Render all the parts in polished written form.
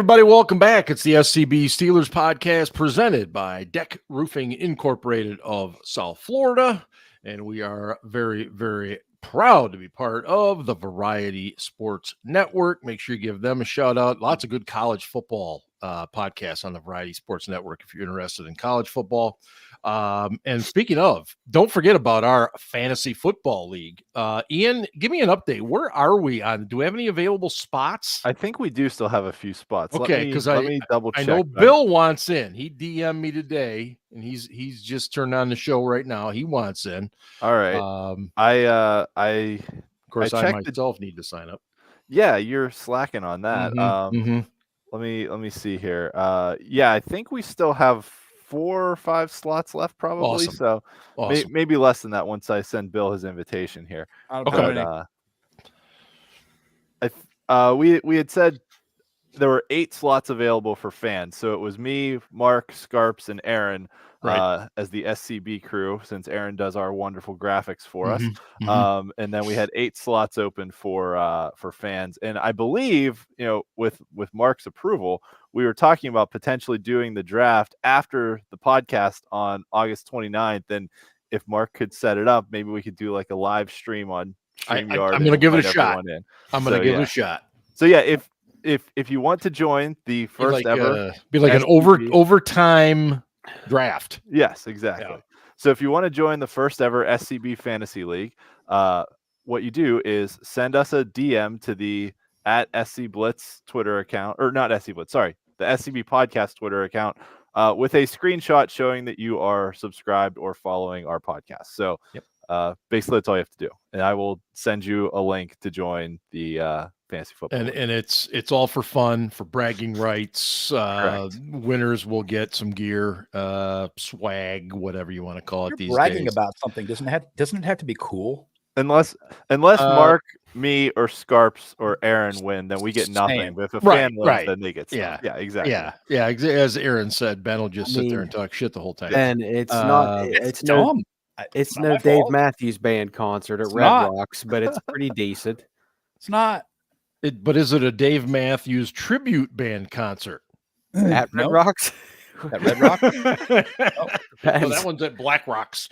everybody, welcome back. It's the SCB Steelers Podcast presented by Deck Roofing Incorporated of South Florida. And we are very, very proud to be part of the Variety Sports Network. Make sure you give them a shout out. Lots of good college football podcasts on the Variety Sports Network if you're interested in college football. And speaking of, don't forget about our fantasy football league. Ian, give me an update. Where are we on? Do we have any available spots? I think we do still have a few spots. Okay, because let me double check. I know Bill wants in. He DM'd me today, and he's just turned on the show right now. He wants in. All right. Of course, I myself need to sign up. Yeah, you're slacking on that. Mm-hmm. Let me see here. Yeah, I think we still have 4 or 5 slots left, probably. Awesome. So maybe less than that once I send Bill his invitation here. Okay. But, we had said there were 8 slots available for fans. So it was me, Mark, Scarps, and Aaron as the SCB crew, since Aaron does our wonderful graphics for us. And then we had 8 slots open for fans. And I believe, with Mark's approval, we were talking about potentially doing the draft after the podcast on August 29th. And if Mark could set it up, maybe we could do like a live stream on StreamYard. I'm going to give it a shot. I'm going to give it a shot. So yeah, if you want to join the first ever, be like an overtime draft. Yes, exactly. Yeah. So if you want to join the first ever SCB Fantasy League, what you do is send us a DM to the @SC Blitz Twitter account, or not SC Blitz, sorry, the SCB Podcast Twitter account, with a screenshot showing that you are subscribed or following our podcast. So basically that's all you have to do. And I will send you a link to join the fantasy football. And it's all for fun, for bragging rights. Winners will get some gear, swag, whatever you want to call it. These bragging days. About something doesn't it have to be cool? Unless Mark, me, or Scarps or Aaron win, then we get nothing. But if a fan wins, then they get stuff. Yeah, exactly. Yeah. As Aaron said, Ben will just sit there and talk shit the whole time. And it's no Dave Matthews Band concert at Red Rocks, but it's pretty decent. It's not. But is it a Dave Matthews tribute band concert at Red Rocks? At Red Rock? That one's at Black Rocks.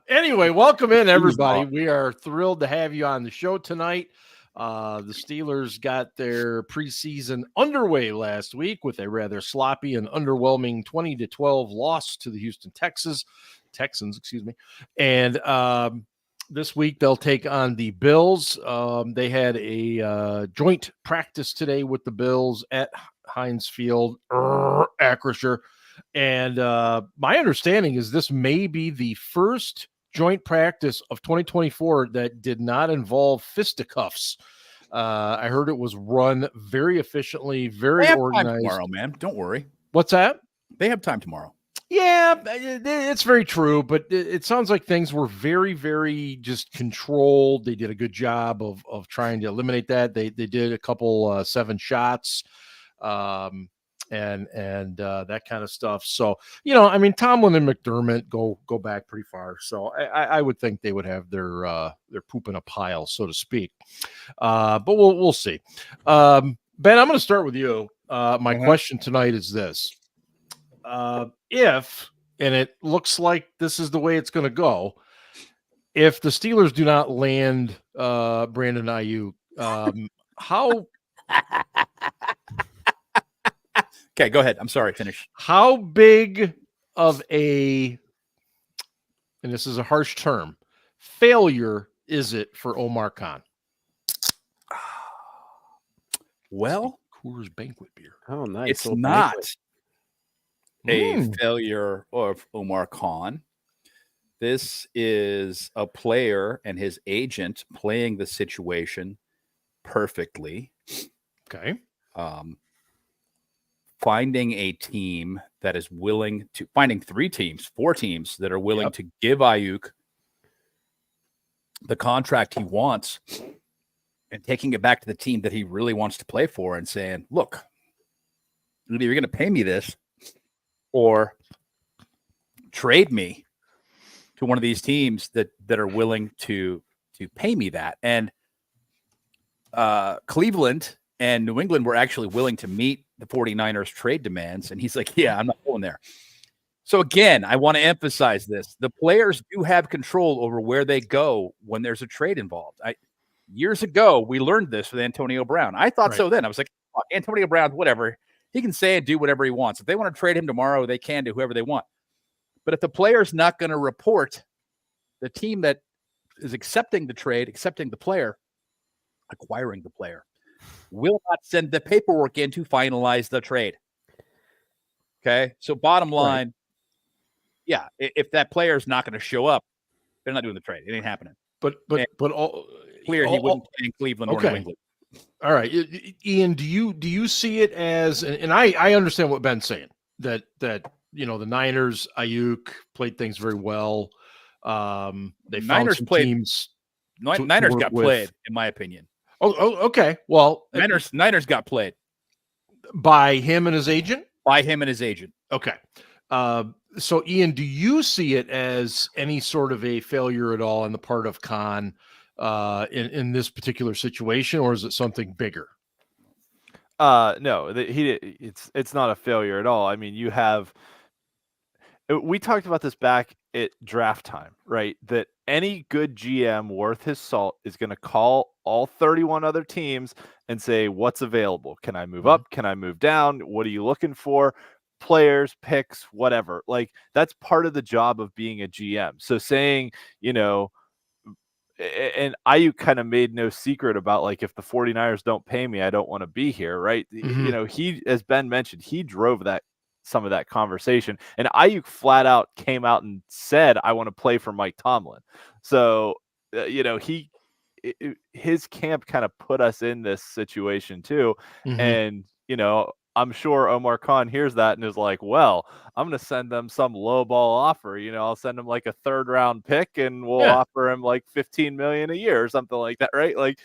Anyway, welcome in, everybody. We are thrilled to have you on the show tonight. The Steelers got their preseason underway last week with a rather sloppy and underwhelming 20-12 loss to the Houston Texans. And this week they'll take on the Bills. They had a joint practice today with the Bills at Heinz Field, Acrisure. And my understanding is this may be the first joint practice of 2024 that did not involve fisticuffs. I heard it was run very efficiently, very organized. Time tomorrow, man. Don't worry. What's that? They have time tomorrow. Yeah, it's very true, but it sounds like things were very, very just controlled. They did a good job of trying to eliminate that. They did a couple 7 shots, and that kind of stuff. So, Tomlin and McDermott go back pretty far. So I would think they would have their poop in a pile, so to speak. But we'll see. Ben, I'm going to start with you. My question tonight is this. If, and it looks like this is the way it's going to go, if the Steelers do not land Brandon Aiyuk, how... Okay, go ahead. I'm sorry, finish. How big of a, and this is a harsh term, failure is it for Omar Khan? Well, Coors Banquet beer. Oh, nice. It's not a failure of Omar Khan. This is a player and his agent playing the situation perfectly. Okay. Finding a team that is willing to, finding 4 teams that are willing to give Aiyuk the contract he wants and taking it back to the team that he really wants to play for and saying, look, either you're going to pay me this or trade me to one of these teams that are willing to pay me that. And Cleveland and New England were actually willing to meet the 49ers trade demands. And he's like, yeah, I'm not going there. So again, I want to emphasize this. The players do have control over where they go when there's a trade involved. Years ago, we learned this with Antonio Brown. I thought so then. I was like, oh, Antonio Brown, whatever. He can say and do whatever he wants. If they want to trade him tomorrow, they can do whoever they want. But if the player's not going to report, the team that is accepting the trade, accepting the player, acquiring the player, will not send the paperwork in to finalize the trade. Okay? So bottom line, yeah, if that player is not going to show up, they're not doing the trade. It ain't happening. But all clear he wouldn't play in Cleveland or New England. All right, Ian, do you see it as, and I understand what Ben's saying, that the Niners, Aiyuk played things very well. They Niners found played teams. Niners got played, in my opinion. Oh, okay. Well, Niners got played by him and his agent. Okay. So, Ian, do you see it as any sort of a failure at all on the part of Khan in this particular situation, or is it something bigger? No, it's not a failure at all. I mean, we talked about this back at draft time, right? That any good GM worth his salt is going to call all 31 other teams and say, what's available? Can I move up? Can I move down? What are you looking for? Players, picks, whatever. Like, that's part of the job of being a GM. So saying, and Aiyuk kind of made no secret about, like, if the 49ers don't pay me, I don't want to be here, right? He, as Ben mentioned, he drove some of that conversation, and Aiyuk flat out came out and said, I want to play for Mike Tomlin. So, his camp kind of put us in this situation too. And, I'm sure Omar Khan hears that and is like, well, I'm going to send them some low ball offer. I'll send him like a 3rd round pick and we'll offer him like $15 million a year or something like that. Right. Like,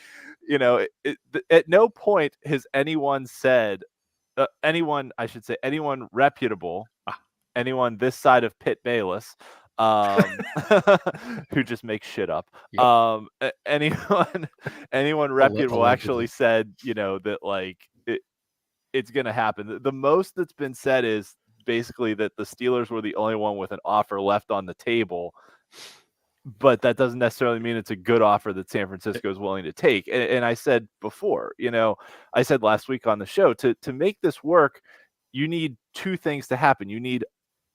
at no point has anyone said, anyone reputable, anyone this side of Pitt Bayless, who just makes shit up. Anyone reputable actually said, that, like, it's going to happen. The most that's been said is basically that the Steelers were the only one with an offer left on the table, but that doesn't necessarily mean it's a good offer that San Francisco is willing to take. And I said before, I said last week on the show, to make this work, you need 2 things to happen. You need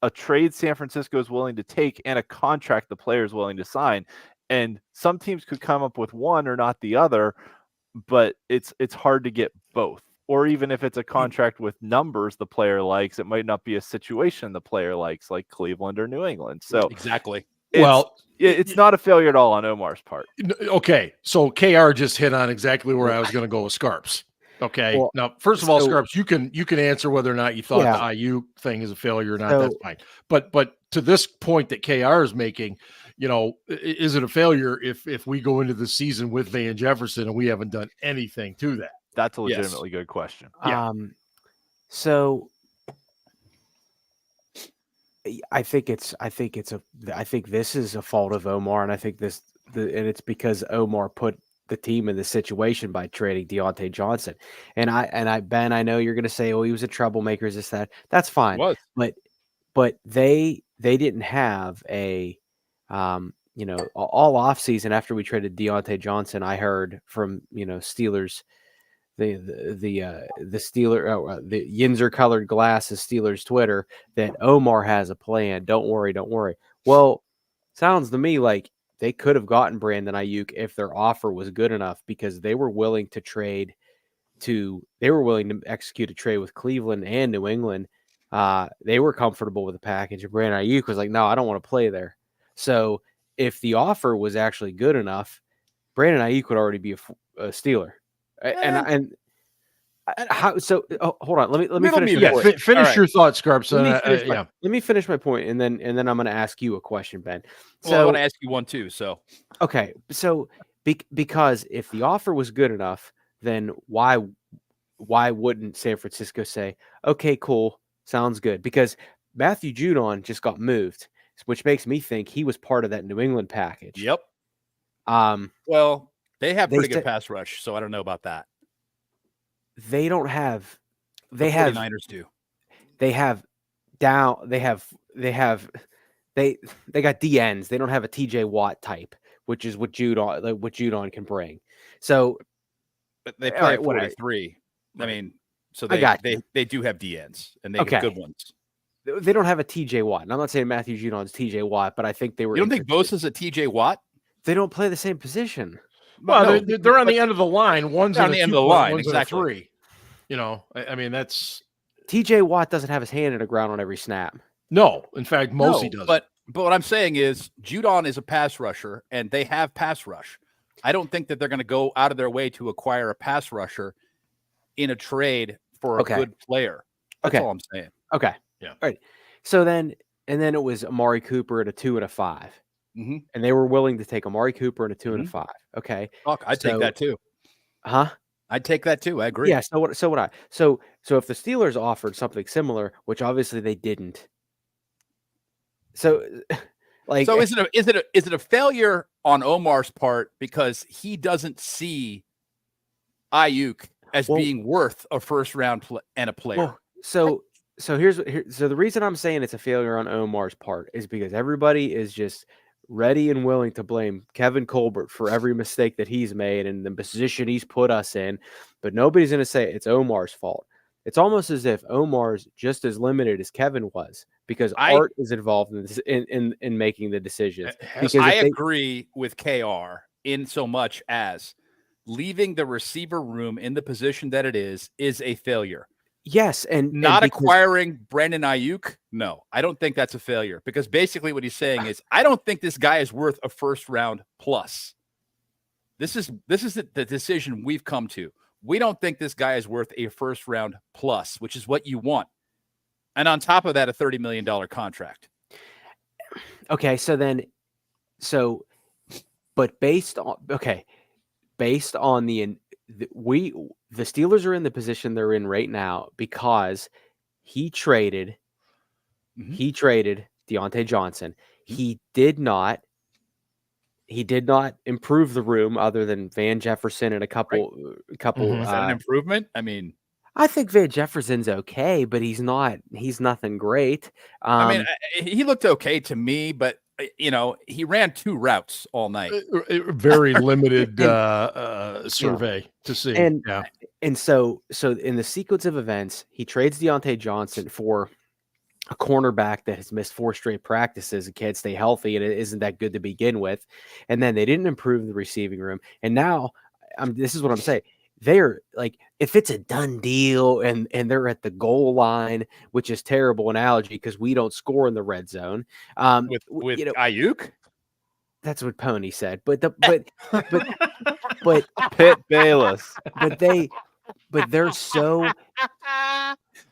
a trade San Francisco is willing to take and a contract the player is willing to sign. And some teams could come up with one or not the other, but it's hard to get both. Or even if it's a contract with numbers the player likes, it might not be a situation the player likes, like Cleveland or New England. So exactly. It's not a failure at all on Omar's part. Okay, so KR just hit on exactly where I was going to go with Scarps. Okay, now first of all, Scarps, you can answer whether or not you thought the IU thing is a failure or not. That's fine. But to this point that KR is making, is it a failure if we go into the season with Van Jefferson and we haven't done anything to that? That's a legitimately good question. Yeah. So I think this is a fault of Omar, and I think and it's because Omar put the team in the situation by trading Deontay Johnson. And Ben, I know you're going to say, oh, he was a troublemaker, is this, that. That's fine. He was. But they didn't have a all off season after we traded Deontay Johnson. I heard from Steelers. The Yinzer colored glasses Steelers Twitter that Omar has a plan. Don't worry. Well, sounds to me like they could have gotten Brandon Aiyuk if their offer was good enough, because they were willing to execute a trade with Cleveland and New England. They were comfortable with the package, and Brandon Aiyuk was like, no, I don't want to play there. So if the offer was actually good enough, Brandon Aiyuk would already be a Steeler. And how? So hold on. Let me finish. Finish your thoughts, Scarps. Let me finish my point, and then I'm going to ask you a question, Ben. So I want to ask you one too. So okay. So because if the offer was good enough, then why wouldn't San Francisco say, okay, cool, sounds good? Because Matthew Judon just got moved, which makes me think he was part of that New England package. Yep. Well, they have pretty good pass rush, so I don't know about that. they don't have. The They have 49ers do. they have down. They got DNs. They don't have a TJ Watt type, which is what Judon can bring. So But they all play right, whatever. 43. I mean, so I got they do have DNs, and they Okay. have good ones. They don't have a TJ Watt. And I'm not saying Matthew Judon's TJ Watt, but I think they were. You don't think Bosa's a TJ Watt? They don't play the same position. Well, No, they're on the end of the line. One's They're on on the the end end of the line, One's exactly. on a 3. You know, I mean, that's TJ Watt doesn't have his hand in the ground on every snap. no. In fact, Mosey does. But what I'm saying is Judon is a pass rusher, and they have pass rush. I don't think that they're going to go out of their way to acquire a pass rusher in a trade for a Okay. good player. That's Okay. all I'm saying. Okay. Yeah. All right. So then it was Amari Cooper at a 2 and a 5. Mm-hmm. And they were willing to take Amari Cooper and a 2 and a 5. Okay. Fuck, I'd take So- that too. Huh? I'd take that too. I agree. Yeah. So would I. So if the Steelers offered something similar, which obviously they didn't. So like So is it a failure on Omar's part because he doesn't see Aiyuk as Well- being worth a first round and a player? well, so the reason I'm saying it's a failure on Omar's part is because everybody is just ready and willing to blame Kevin Colbert for every mistake that he's made and the position he's put us in, but nobody's going to say it's Omar's fault. It's almost as if Omar's just as limited as Kevin was because Art is involved in this, in making the decisions. Because I if they- agree with KR in so much as leaving the receiver room in the position that it is a failure. Yes, and Not because- acquiring Brandon Aiyuk, no, I don't think that's a failure because basically what he's saying is I don't think this guy is worth a first round plus. This is the decision we've come to. We don't think this guy is worth a first round plus, which is what you want. And on top of that, a $30 million contract. Okay, but based on the Steelers are in the position they're in right now because he traded Deontay Johnson. He did not improve the room other than Van Jefferson and a couple. Mhm. Is that an improvement? I mean, I think Van Jefferson's okay, but he's nothing great. He looked okay to me, but he ran 2 routes all night. Very limited survey to see. And so in the sequence of events, he trades Deontay Johnson for a cornerback that has missed 4 straight practices and can't stay healthy, and it isn't that good to begin with. And then they didn't improve the receiving room. And now, this is what I'm saying. They're like, if it's a done deal and they're at the goal line, which is terrible analogy because we don't score in the red zone. With Aiyuk? That's what Pony said. But Pitt Bayless. but they're so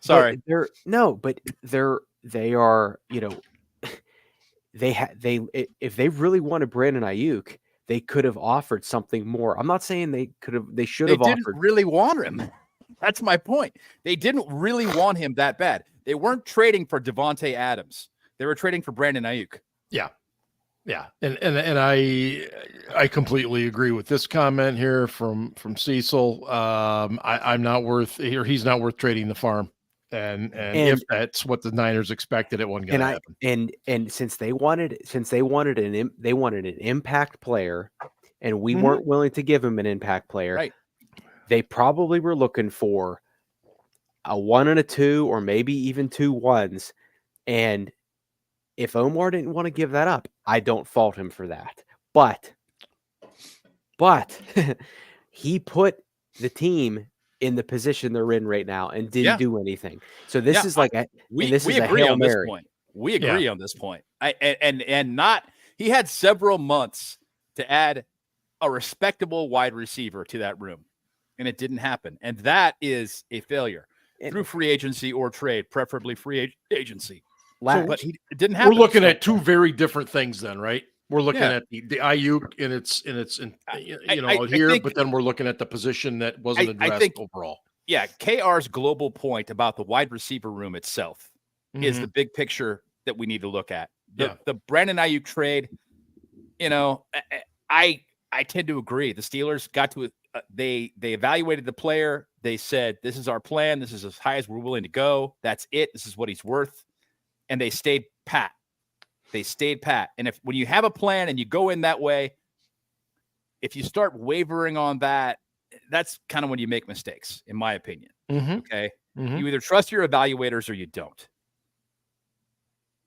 Sorry. They are, if they really wanted Brandon Aiyuk, they could have offered something more. I'm not saying they should have didn't offered. really want him. That's my point. They didn't really want him that bad. They weren't trading for Devontae Adams. They were trading for Brandon Aiyuk. Yeah. And I completely agree with this comment here from Cecil. I'm not worth, or he's not worth trading the farm. And if that's what the Niners expected, it wasn't going to happen. And since they wanted an impact player, and we weren't willing to give him an impact player, Right. They probably were looking for a 1 and a 2, or maybe even 2 1s. And if Omar didn't want to give that up, I don't fault him for that. But he put the team in the position they're in right now and didn't do anything. So this is like we agree on this point. We agree on this point. He had several months to add a respectable wide receiver to that room, and it didn't happen. And that is a failure through free agency or trade, preferably free agency. But it didn't happen. We're looking at 2 very different things then, right? We're looking at the Aiyuk in its here, but then we're looking at the position that wasn't addressed overall. Yeah, KR's global point about the wide receiver room itself is the big picture that we need to look at. The Brandon Aiyuk trade, I tend to agree. The Steelers got to they evaluated the player, They said, this is our plan. This is as high as we're willing to go. That's it. This is what he's worth. And they stayed pat. And when you have a plan and you go in that way, if you start wavering on that, that's kind of when you make mistakes, in my opinion. Okay. You either trust your evaluators or you don't.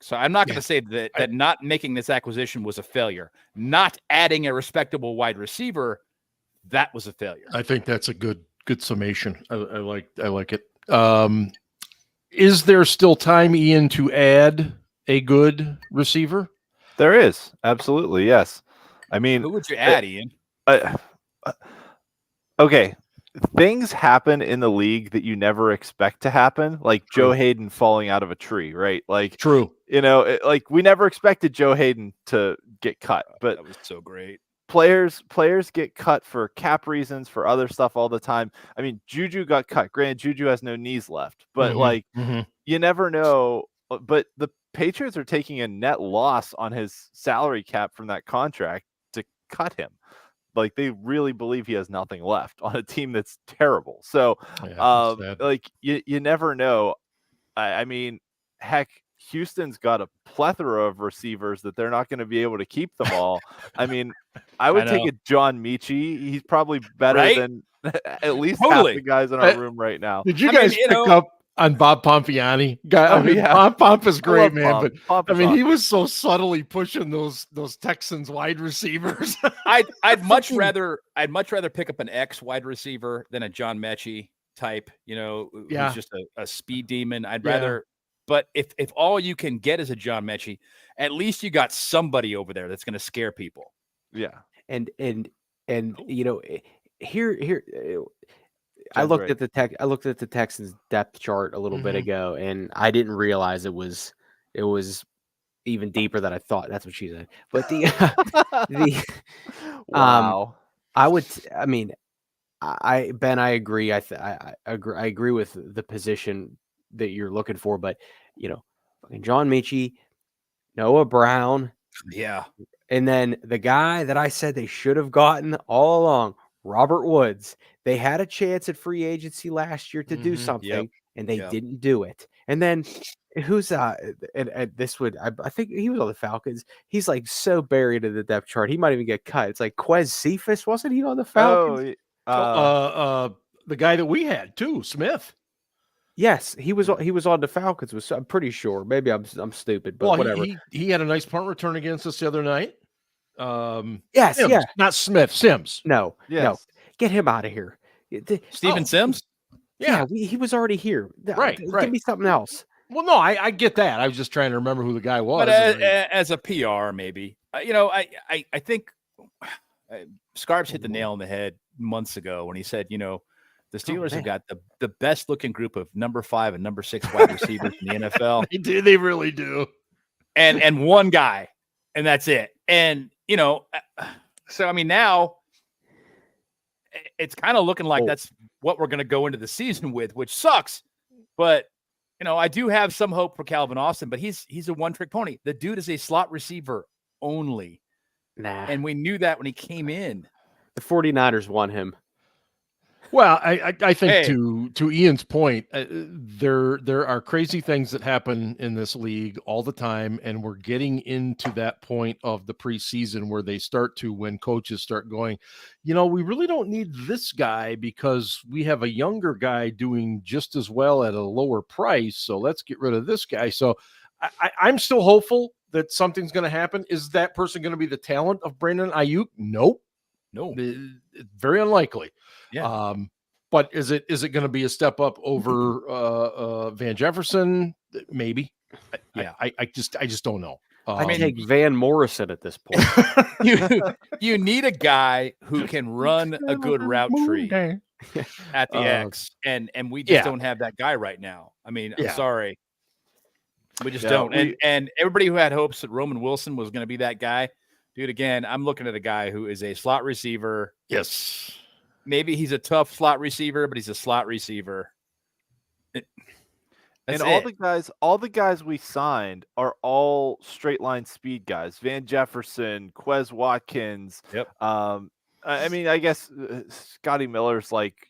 So I'm not going to say that not making this acquisition was a failure. Not adding a respectable wide receiver, that was a failure. I think that's a good summation. I like it. Is there still time, Ian, to add a good receiver? There is. Absolutely. Yes. I mean, who would you add, Ian? Okay. Things happen in the league that you never expect to happen, like True. Joe Hayden falling out of a tree, right? Like, true. Like we never expected Joe Hayden to get cut, but that was so great. Players get cut for cap reasons, for other stuff all the time. I mean, Juju got cut. Granted, Juju has no knees left, but you never know. But the Patriots are taking a net loss on his salary cap from that contract to cut him. Like, they really believe he has nothing left on a team that's terrible. So, like, you never know. I mean, heck, Houston's got a plethora of receivers that they're not going to be able to keep them all. I mean, I would take a John Michie. He's probably better than at least half the guys in our room right now. Did you guys pick up on Bob Pompiani? Pomp is great, man. But I mean, he was so subtly pushing those Texans wide receivers. I'd much rather pick up an X wide receiver than a John Mechie type. Who's just a speed demon. I'd rather. But if all you can get is a John Mechie, at least you got somebody over there that's going to scare people. Yeah, and here. I looked at the Texans depth chart a little bit ago, and I didn't realize it was even deeper than I thought. That's what she said. But wow. I agree. I agree with the position that you're looking for, but fucking John Michie, Noah Brown, and then the guy that I said they should have gotten all along, Robert Woods. They had a chance at free agency last year to do something, and they didn't do it. And then who's I think he was on the Falcons. He's like so buried in the depth chart, he might even get cut. It's like Quez Cephas, wasn't he on the Falcons? The guy that we had too, Smith. Yes, he was on the Falcons. I'm pretty sure. Maybe I'm stupid, but whatever. He had a nice punt return against us the other night. Yes, Sims, not Smith. Sims. No, get him out of here. Steven Sims. Yeah, he was already here. Right. Give me something else. Well, no, I get that. I was just trying to remember who the guy was. But as a PR, maybe I think Scarps hit the nail on the head months ago when he said, the Steelers have got the best looking group of number 5 and number 6 wide receivers in the NFL. They do. They really do. And one guy, and that's it. And, so, I mean, now it's kind of looking like that's what we're going to go into the season with, which sucks. But, I do have some hope for Calvin Austin, but he's a one-trick pony. The dude is a slot receiver only. Nah. And we knew that when he came in. The 49ers won him. Well, I think to Ian's point, there are crazy things that happen in this league all the time, and we're getting into that point of the preseason where they start to, when coaches start going, we really don't need this guy because we have a younger guy doing just as well at a lower price, so let's get rid of this guy. So I'm still hopeful that something's going to happen. Is that person going to be the talent of Brandon Aiyuk? Nope. No, very unlikely. Yeah. But is it going to be a step up over Van Jefferson? Maybe. Yeah. I just don't know. I take Van Morrison at this point. you need a guy who can run a good route tree at the X, and we just don't have that guy right now. I mean, I'm sorry, we just don't. And everybody who had hopes that Roman Wilson was going to be that guy. Dude, again, I'm looking at a guy who is a slot receiver. Yes. Maybe he's a tough slot receiver, but he's a slot receiver. All the guys we signed are all straight line speed guys. Van Jefferson, Quez Watkins. Yep. I mean, I guess Scotty Miller's like,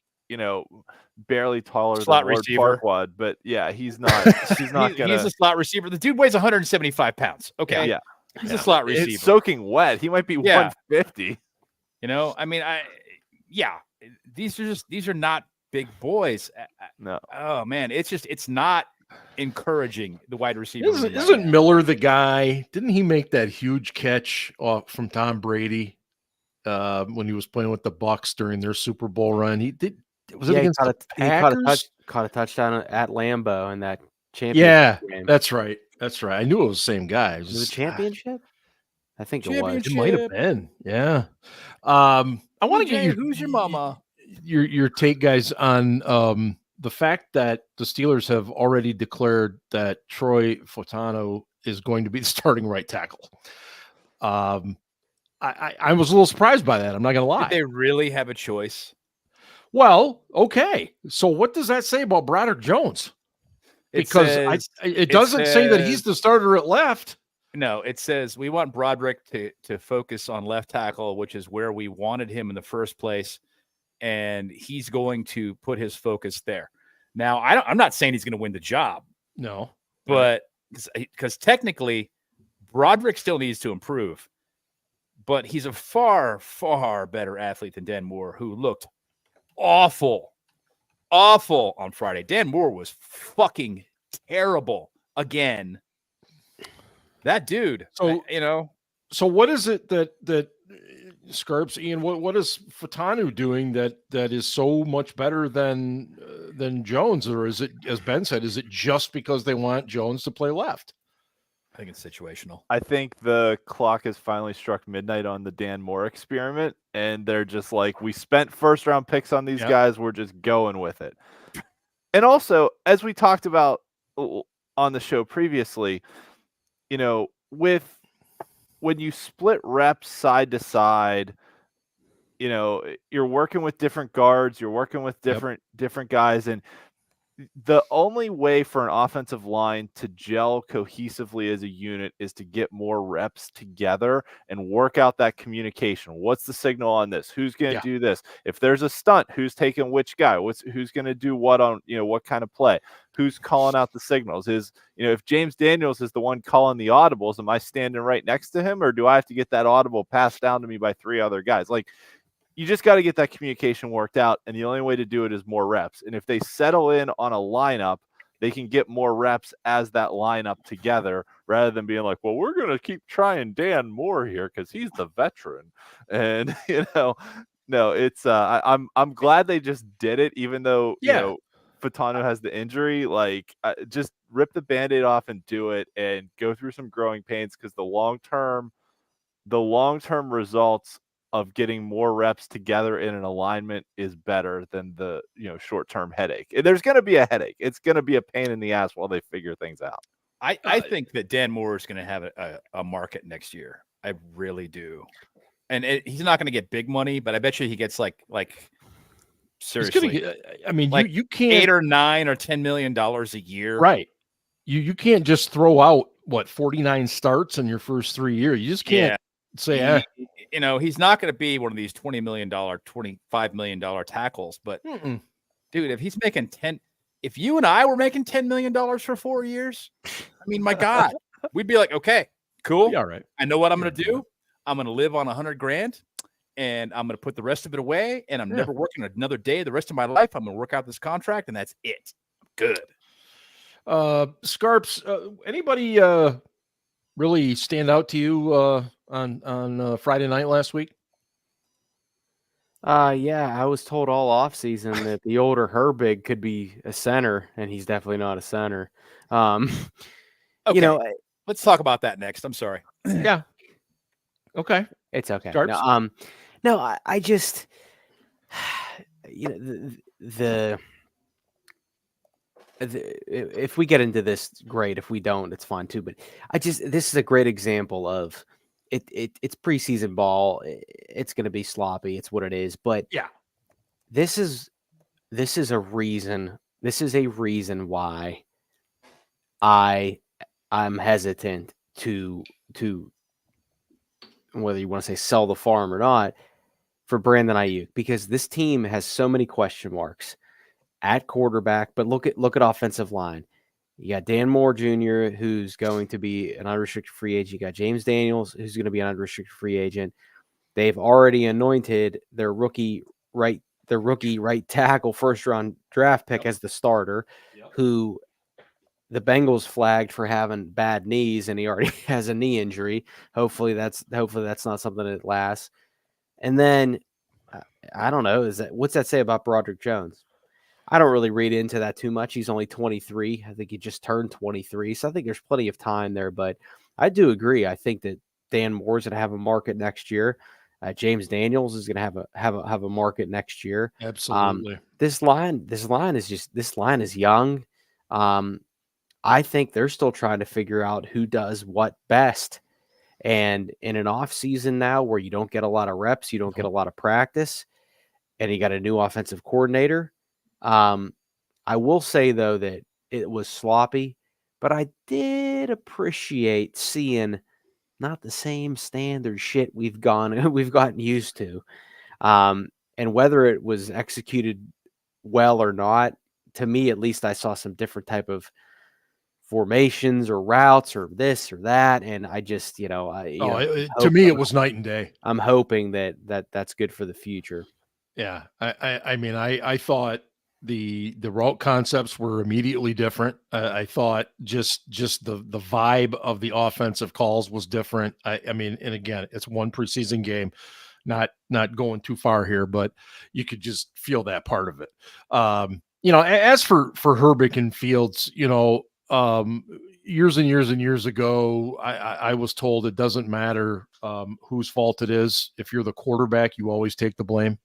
barely taller Slot than Lord receiver. Farquaad, but yeah, he's not gonna. He's a slot receiver. The dude weighs 175 pounds. Okay. Yeah. He's a slot receiver. It's soaking wet. He might be 150. I mean, these are not big boys. No. Oh man, it's not encouraging the wide receiver. Isn't Miller the guy? Didn't he make that huge catch from Tom Brady when he was playing with the Bucks during their Super Bowl run? He did. Was it against the Packers? He caught a touchdown at Lambeau in that championship game. That's right. I knew it was the same guy. Was it a championship? I think it was. It might have been. Yeah. I want to get who's your mama? Your take, guys, on the fact that the Steelers have already declared that Troy Fautanu is going to be the starting right tackle. I was a little surprised by that. I'm not going to lie. Did they really have a choice? Well, okay. So what does that say about Broderick Jones? Because it doesn't say that he's the starter at left. No, it says we want Broderick to focus on left tackle, which is where we wanted him in the first place, and he's going to put his focus there. Now, I'm not saying he's going to win the job. No. But because technically Broderick still needs to improve, but he's a far, far better athlete than Dan Moore, who looked awful on Friday. Dan Moore was fucking terrible again. That dude. So So what is it that Scarps, Ian? What is Fautanu doing that is so much better than Jones, or is it, as Ben said, is it just because they want Jones to play left? I think it's situational. I think the clock has finally struck midnight on the Dan Moore experiment, and they're just like, we spent first round picks on these guys. We're just going with it. And also, as we talked about on the show previously, when you split reps side to side, you're working with different guards, you're working with different guys, and the only way for an offensive line to gel cohesively as a unit is to get more reps together and work out that communication. What's the signal on this? Who's going to do this? If there's a stunt, who's taking which guy? Who's going to do what on, what kind of play? Who's calling out the signals? If James Daniels is the one calling the audibles, am I standing right next to him, or do I have to get that audible passed down to me by three other guys? You just got to get that communication worked out, and the only way to do it is more reps. And if they settle in on a lineup, they can get more reps as that lineup together, rather than being like, well, we're going to keep trying Dan Moore here because he's the veteran. And, no, it's I'm glad they just did it, even though, Fautanu has the injury. Just rip the Band-Aid off and do it and go through some growing pains, because the long-term results of getting more reps together in an alignment is better than the short-term headache. There's going to be a headache. It's going to be a pain in the ass while they figure things out. I think that Dan Moore is going to have a market next year. I really do. And he's not going to get big money, but I bet you he gets like seriously. You can't $8 or $9 or $10 million a year, right? You can't just throw out 49 starts in your first 3 years. You just can't say, he's not going to be one of these $20 million, $25 million tackles. But dude, if he's making if you and I were making $10 million for 4 years, I mean, my God, we'd be like, okay, cool. All right. I know what I'm going to do. I'm going to live on $100,000, and I'm going to put the rest of it away. And I'm never working another day the rest of my life. I'm going to work out this contract, and that's it. Good. Scarps, anybody really stand out to you on Friday night last week? Yeah, I was told all off season that the older Herbig could be a center, and he's definitely not a center. Okay. Let's talk about that next. I'm sorry. Yeah. Okay. It's okay. Scarps? No, I just, if we get into this, great. If we don't, it's fine too. But this is a great example of it's preseason ball. It's going to be sloppy. It's what it is. But this is a reason. This is a reason why I'm hesitant to whether you want to say sell the farm or not. for Brandon Aiyuk because this team has so many question marks at quarterback. But look at offensive line. You got Dan Moore Jr., who's going to be an unrestricted free agent. You got James Daniels, who's going to be an unrestricted free agent. They've already anointed their rookie right tackle, first-round draft pick as the starter, who the Bengals flagged for having bad knees, and he already has a knee injury. Hopefully that's not something that lasts. And then I don't know, what's that say about Broderick Jones? I don't really read into that too much. He's only 23. I think he just turned 23. So I think there's plenty of time there. But I do agree. I think that Dan Moore's going to have a market next year. James Daniels is going to have a market next year. Absolutely. This line is young. I think they're still trying to figure out who does what best. And in an off season now where you don't get a lot of reps, you don't get a lot of practice, and you got a new offensive coordinator. I will say, though, that it was sloppy, but I did appreciate seeing not the same standard shit we've gotten used to. And whether it was executed well or not, to me, at least, I saw some different type of formations or routes or this or that. And I just, to me, it was night and day. I'm hoping that's good for the future. Yeah. I thought the route concepts were immediately different. I thought just the vibe of the offensive calls was different. And again, it's one preseason game, not going too far here, but you could just feel that part of it. As for Herbig and Fields, years and years and years ago, I was told it doesn't matter whose fault it is. If you're the quarterback, you always take the blame.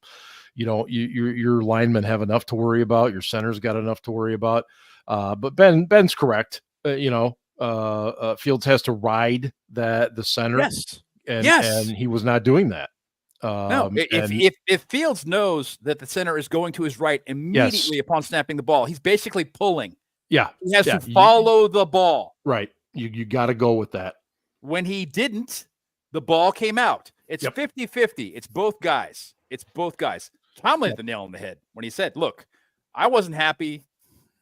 Your linemen have enough to worry about. Your center's got enough to worry about. But Ben's correct. Fields has to ride the center. Yes. And he was not doing that. If Fields knows that the center is going to his right immediately upon snapping the ball, he's basically pulling. Yeah. He has to follow the ball. Right. You got to go with that. When he didn't, the ball came out. It's 50-50. It's both guys. Tomlin hit the nail on the head when he said, look, I wasn't happy,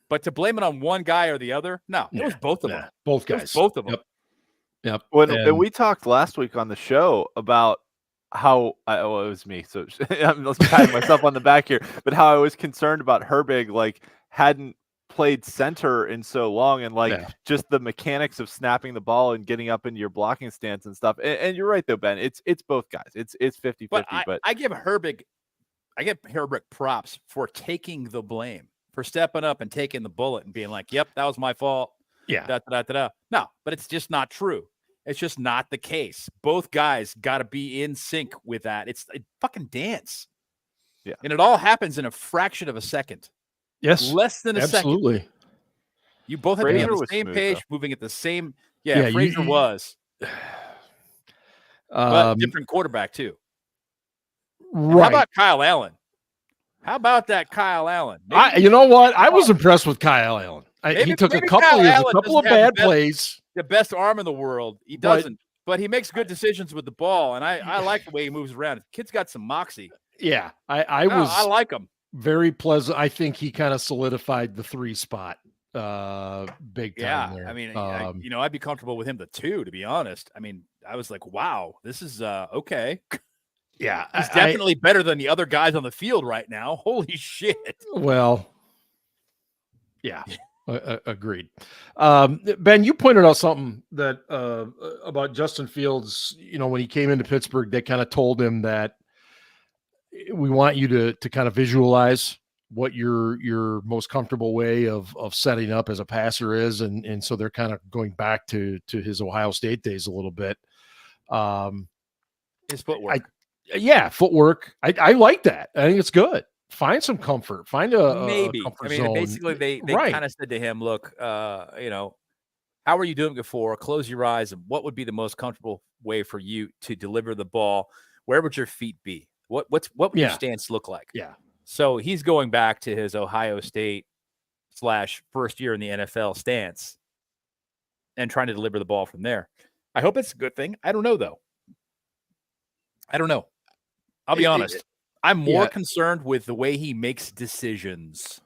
but to blame it on one guy or the other, no, it was both of them. Both guys. Both of them. Yep. And we talked last week on the show about how it was me. So I'm patting myself on the back here, but how I was concerned about Herbig, hadn't played center in so long, and just the mechanics of snapping the ball and getting up into your blocking stance and stuff. And you're right though, Ben. It's both guys. It's 50-50. But I give Herbig props for taking the blame, for stepping up and taking the bullet and being like, "Yep, that was my fault." Yeah. No, but it's just not true. It's just not the case. Both guys got to be in sync with that. It's a fucking dance. Yeah. And it all happens in a fraction of a second. Yes. Less than a absolutely. second. You both have to be on the same page, moving at the same. Yeah, Frazier was. But different quarterback, too. Right. How about Kyle Allen? How about that Kyle Allen? You know what? I was impressed with Kyle Allen. He took a couple of bad plays. The best arm in the world. He doesn't, but he makes good decisions with the ball, and I like the way he moves around. The kid's got some moxie. Yeah, I like him. Very pleasant. I think he kind of solidified the 3 spot big time there. I mean, I'd be comfortable with him the 2, to be honest. I mean, I was like, wow, this is okay. Yeah, he's definitely better than the other guys on the field right now. Holy shit. Well, yeah, agreed. Ben, you pointed out something that about Justin Fields. When he came into Pittsburgh, they kind of told him that we want you to kind of visualize what your most comfortable way of setting up as a passer is, and so they're kind of going back to his Ohio State days a little bit. His footwork. Footwork. I like that. I think it's good. Find some comfort. Find a comfort zone. Basically, they kind of said to him, "Look, how were you doing before? Close your eyes. And what would be the most comfortable way for you to deliver the ball? Where would your feet be? What would your stance look like?" Yeah. So he's going back to his Ohio State / first year in the NFL stance and trying to deliver the ball from there. I hope it's a good thing. I don't know, though. I don't know. I'll be honest. I'm more concerned with the way he makes decisions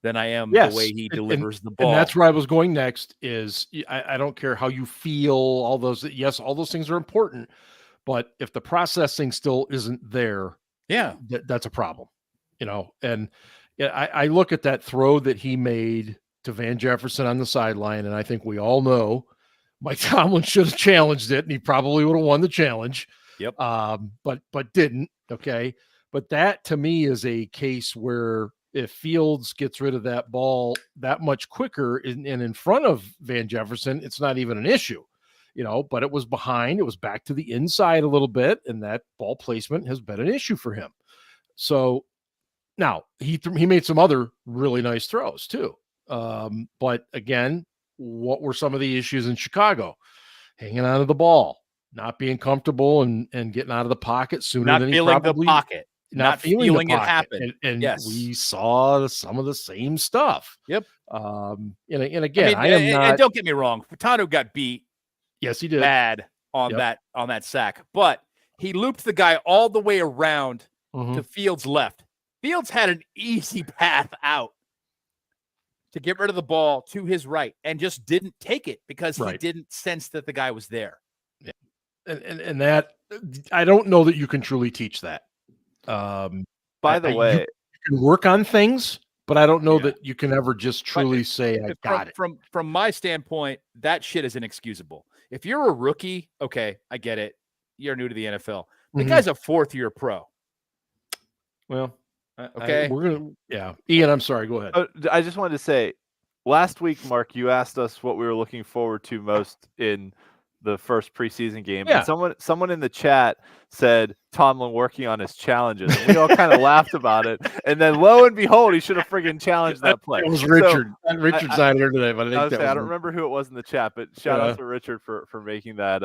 than I am Yes, the way he delivers the ball. And that's where I was going next is I don't care how you feel, all those things are important, but if the processing still isn't there, that's a problem, and I look at that throw that he made to Van Jefferson on the sideline, and I think we all know Mike Tomlin should have challenged it, and he probably would have won the challenge. Yep. But didn't. Okay. But that to me is a case where if Fields gets rid of that ball that much quicker and in front of Van Jefferson, it's not even an issue, but it was behind, it was back to the inside a little bit, and that ball placement has been an issue for him. So now he made some other really nice throws too. But again, what were some of the issues in Chicago? Hanging on to the ball, not being comfortable and getting out of the pocket sooner than he probably. The pocket. Not feeling it happen. And we saw some of the same stuff. Yep. And again, I am not. And don't get me wrong. Fautanu got beat. Yes, he did. Bad on that sack. But he looped the guy all the way around to Fields' left. Fields had an easy path out to get rid of the ball to his right and just didn't take it because he didn't sense that the guy was there. Yeah. And that, I don't know that you can truly teach that. By the way, you can work on things, but I don't know that you can ever just truly say I got it. From my standpoint, that shit is inexcusable. If you're a rookie, okay, I get it. You're new to the NFL. The guy's a 4th-year pro. Well, okay, Ian, I'm sorry. Go ahead. I just wanted to say, last week, Mark, you asked us what we were looking forward to most in the first preseason game. Yeah. And someone in the chat said Tomlin working on his challenges. And we all kind of laughed about it. And then lo and behold, he should have friggin' challenged that play. It was Richard. Richard's not here today, but I don't remember who it was in the chat, but shout out to Richard for making that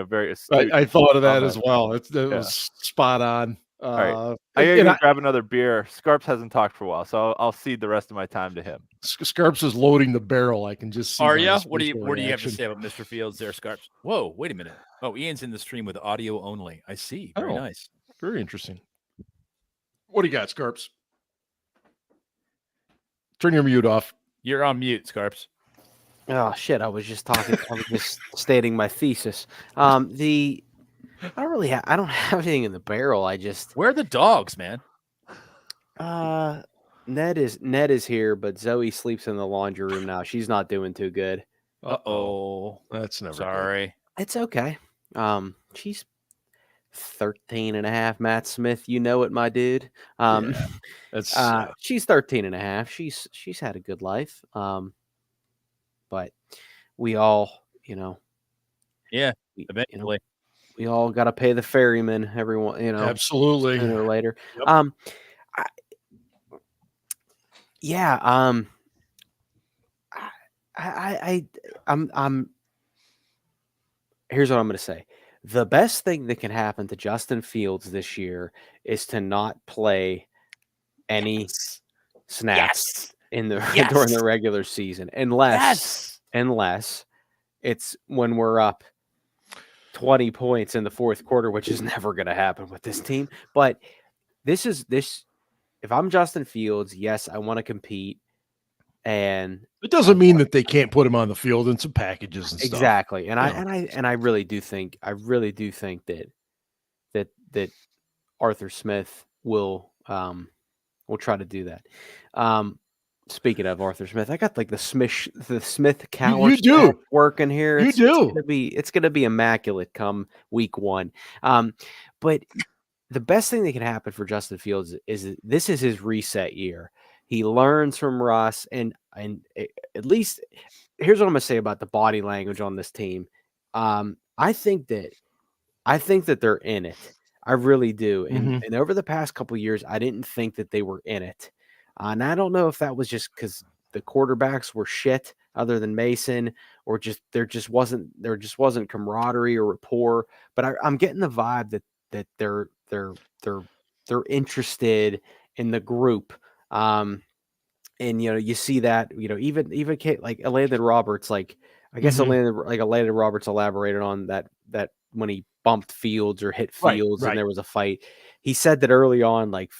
very astute. I thought of that as well. It was spot on. All right. I gotta go grab another beer. Scarps hasn't talked for a while, so I'll cede the rest of my time to him. Scarps is loading the barrel. I can just see. Are you? What do you have to say about Mr. Fields there, Scarps? Whoa, wait a minute. Oh, Ian's in the stream with audio only. I see. Very nice. Very interesting. What do you got, Scarps? Turn your mute off. You're on mute, Scarps. Oh shit! I was just talking. I was just stating my thesis. I don't have anything in the barrel. Where are the dogs, man? Ned is here, but Zoe sleeps in the laundry room now. She's not doing too good. Uh-oh. That's never sorry. Good. It's okay. She's 13 and a half, Matt Smith. You know it, my dude. She's 13 and a half. She's had a good life. But we all, eventually. We all got to pay the ferryman, everyone, absolutely sooner or later. Yep. I'm here's what I'm going to say. The best thing that can happen to Justin Fields this year is to not play any snaps during the regular season, unless it's when we're up 20 points in the fourth quarter, which is never going to happen with this team. But this. If I'm Justin Fields, yes, I want to compete. And it doesn't mean that they can't put him on the field in some packages and stuff. Exactly. And I really do think that Arthur Smith will try to do that. Speaking of Arthur Smith, I got like the Smith Cower working here. It's gonna be immaculate come week 1. But the best thing that can happen for Justin Fields is this is his reset year. He learns from Russ, and at least here's what I'm gonna say about the body language on this team. I think that they're in it. I really do. And over the past couple of years, I didn't think that they were in it. And I don't know if that was just because the quarterbacks were shit other than Mason, or just there just wasn't camaraderie or rapport. But I'm getting the vibe that they're interested in the group. And you see that, even like Landon Roberts, like I guess Landon Roberts elaborated on that when he bumped Fields or hit Fields and there was a fight. he said that early on, like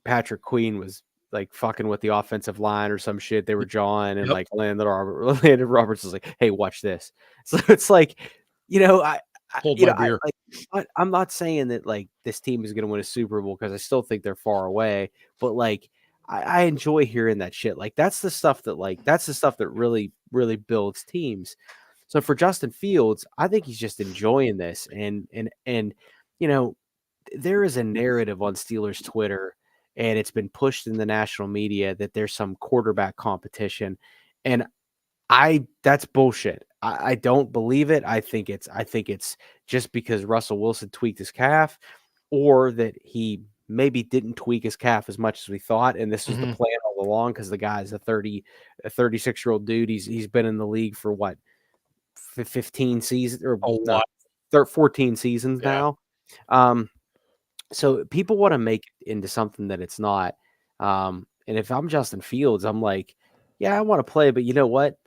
Patrick Queen was like fucking with the offensive line or some shit. They were jawing, and like Landon Roberts was like, "Hey, watch this." So it's like, I'm not saying that like this team is going to win a Super Bowl because I still think they're far away, but like I enjoy hearing that shit. Like that's the stuff that really, really builds teams. So for Justin Fields, I think he's just enjoying this, and there is a narrative on Steelers Twitter, and it's been pushed in the national media that there's some quarterback competition, and that's bullshit. I don't believe it. I think it's just because Russell Wilson tweaked his calf, or that he maybe didn't tweak his calf as much as we thought, and this was the plan all along because the guy's a 36-year-old dude. He's been in the league for what, 15 seasons or 14 seasons now. So people want to make it into something that it's not. And if I'm Justin Fields, I'm like, yeah, I want to play, but you know what?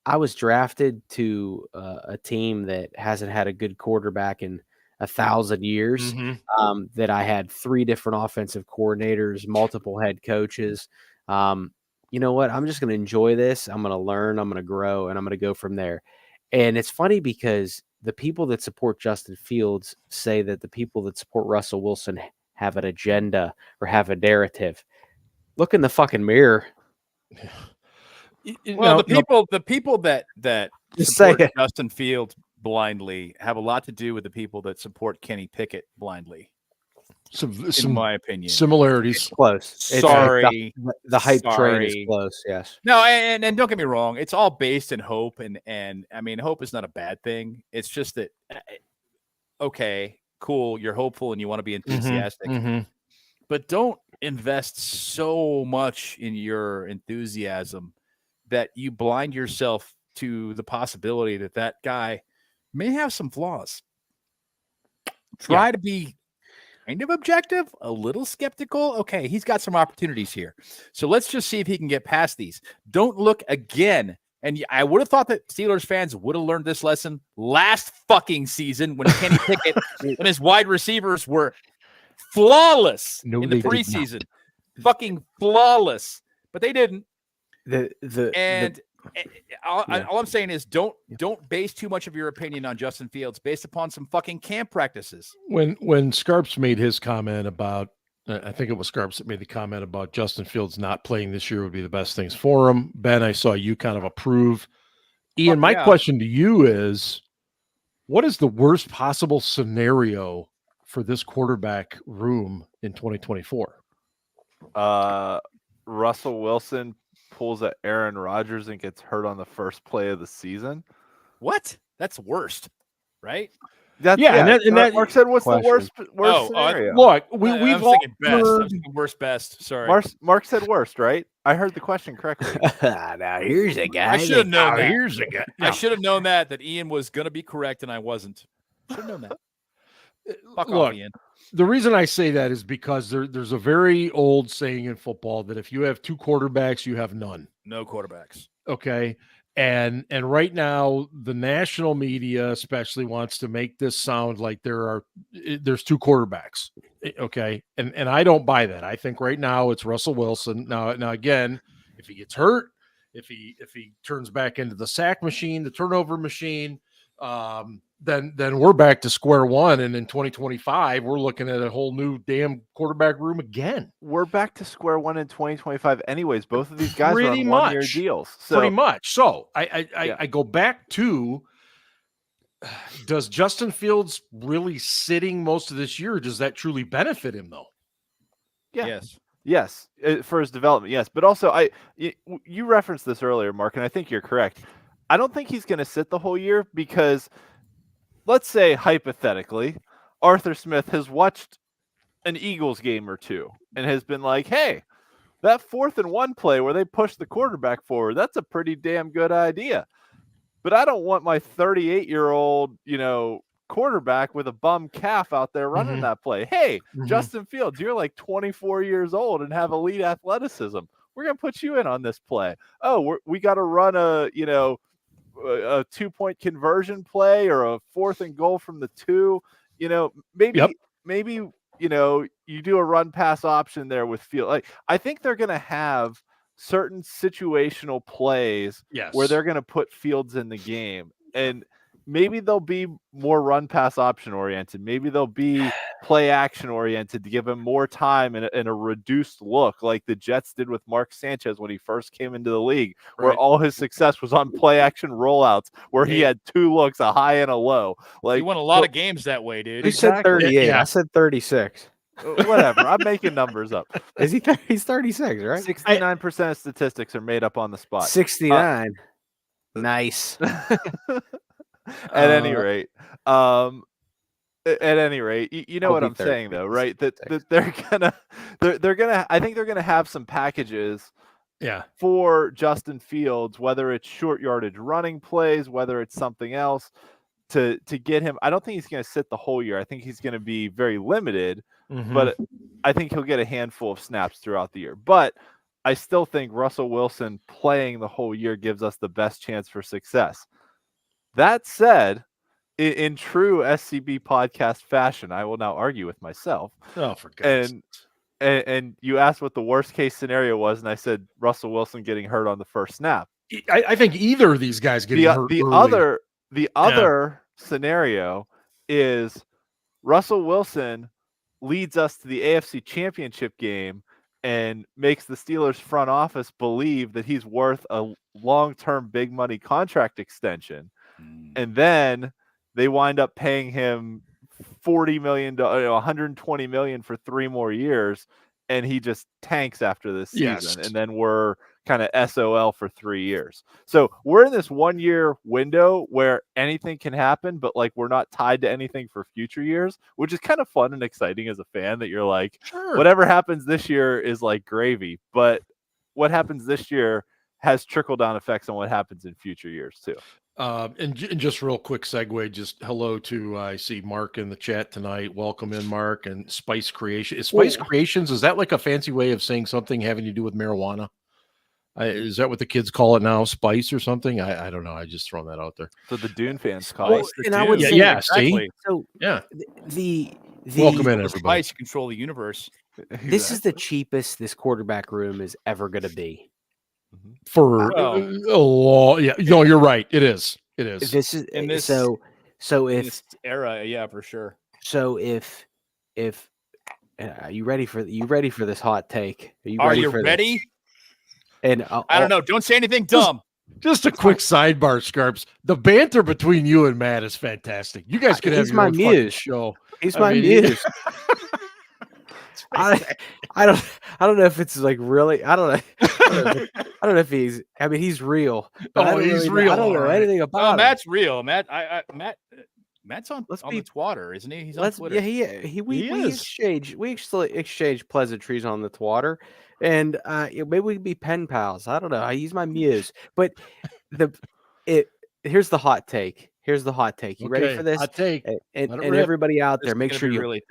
I was drafted to a team that hasn't had a good quarterback in 1,000 years. That I had 3 different offensive coordinators, multiple head coaches. You know what? I'm just going to enjoy this. I'm going to learn. I'm going to grow, and I'm going to go from there. And it's funny because the people that support Justin Fields say that the people that support Russell Wilson have an agenda or have a narrative. Look in the fucking mirror. Well, the people that support Justin Fields blindly have a lot to do with the people that support Kenny Pickett blindly. In my opinion, similarities. It's close. Sorry, the hype train is close. Yes. No, and don't get me wrong. It's all based in hope, and I mean, hope is not a bad thing. It's just that, okay, cool, you're hopeful and you want to be enthusiastic, but don't invest so much in your enthusiasm that you blind yourself to the possibility that guy may have some flaws. Try to be kind of objective, a little skeptical. Okay, he's got some opportunities here. So let's just see if he can get past these. Don't look again. And I would have thought that Steelers fans would have learned this lesson last fucking season when Kenny Pickett and his wide receivers were flawless in the preseason. Fucking flawless. But they didn't. All I'm saying is don't base too much of your opinion on Justin Fields based upon some fucking camp practices. When Scarps made his comment about, I think it was Scarps that made the comment about Justin Fields not playing this year would be the best things for him. Ben, I saw you kind of approve. Ian, my question to you is, what is the worst possible scenario for this quarterback room in 2024? Russell Wilson pulls at Aaron Rodgers and gets hurt on the first play of the season. What? That's worst, right? And Mark said, "What's the worst scenario?" Look, we've all heard worst, best. Sorry, Mark said worst, right? I heard the question correctly. Now here's a guy. I should have known that. Here's a guy. I should have known that Ian was going to be correct and I wasn't. Should have known that. Fuck off, Ian. The reason I say that is because there's a very old saying in football that if you have 2 quarterbacks, you have none. No quarterbacks. Okay. And right now, the national media especially wants to make this sound like there's 2 quarterbacks. Okay. And I don't buy that. I think right now it's Russell Wilson. Now again, if he gets hurt, if he turns back into the sack machine, the turnover machine, then we're back to square one. And in 2025, we're looking at a whole new damn quarterback room again. We're back to square one in 2025 anyways. Both of these guys are on one-year deals. So. Pretty much. So I go back to, does Justin Fields really sitting most of this year, does that truly benefit him though? Yeah. Yes. For his development. Yes. But also you referenced this earlier, Mark, and I think you're correct. I don't think he's going to sit the whole year because let's say hypothetically, Arthur Smith has watched an Eagles game or two and has been like, hey, that 4th and 1 play where they push the quarterback forward, that's a pretty damn good idea. But I don't want my 38-year-old, quarterback with a bum calf out there running that play. Hey, Justin Fields, you're like 24 years old and have elite athleticism. We're going to put you in on this play. Oh, we got to run a 2-point conversion play or a 4th and goal from the 2. Maybe you do a run pass option there with Field. Like, I think they're going to have certain situational plays where they're going to put Fields in the game, and maybe they'll be more run pass option oriented. Maybe they'll be play action oriented to give him more time and a reduced look, like the Jets did with Mark Sanchez when he first came into the league, where all his success was on play action rollouts, where he had 2 looks, a high and a low. Like, he won a lot of games that way, dude. You said 38. I said 36. Whatever. I'm making numbers up. Is he? He's 36, right? 69% of statistics are made up on the spot. 69. Nice. At any rate, you know what I'm saying, though, right? That they're gonna. I think they're gonna have some packages. For Justin Fields, whether it's short yardage running plays, whether it's something else, to get him. I don't think he's going to sit the whole year. I think he's going to be very limited, but I think he'll get a handful of snaps throughout the year. But I still think Russell Wilson playing the whole year gives us the best chance for success. That said, in true SCB podcast fashion, I will now argue with myself. Oh, for God's sake. And you asked what the worst case scenario was, and I said Russell Wilson getting hurt on the first snap. I think either of these guys getting hurt. The other scenario is Russell Wilson leads us to the AFC Championship game and makes the Steelers front office believe that he's worth a long-term big money contract extension. And then they wind up paying him $40 million, $120 million for 3 more years, and he just tanks after this season. And then we're kind of SOL for 3 years. So we're in this 1-year window where anything can happen, but like we're not tied to anything for future years, which is kind of fun and exciting as a fan, that you're like, whatever happens this year is like gravy, but what happens this year has trickle down effects on what happens in future years too. And just real quick segue, just hello to, I see Mark in the chat tonight. Welcome in, Mark. And Spice Creation. Is Spice Creations, is that like a fancy way of saying something having to do with marijuana? Is that what the kids call it now? Spice or something? I don't know. I just thrown that out there. So the Dune fans call it. And I would say, exactly. See? So the welcome in, everybody. Spice control the universe. This is the cheapest this quarterback room is ever going to be. For no, you're right. It is. This is in this so if this era, yeah, for sure. So if are you ready for this hot take? Are you ready? This? And I don't know. Don't say anything dumb. Just a quick sidebar, Scarps. The banter between you and Matt is fantastic. You guys could have your own fucking show. He's my muse. I don't know if it's like really. I don't know if he's. I mean, he's real. But he's real. I don't know anything about him. Matt's real. Matt's on the Twitter, isn't he? He's on Twitter. Yeah, we exchange pleasantries on the Twitter, and maybe we can be pen pals. I don't know. He's my muse. But here's the hot take. You ready for this? Hot take. And everybody out there, make sure you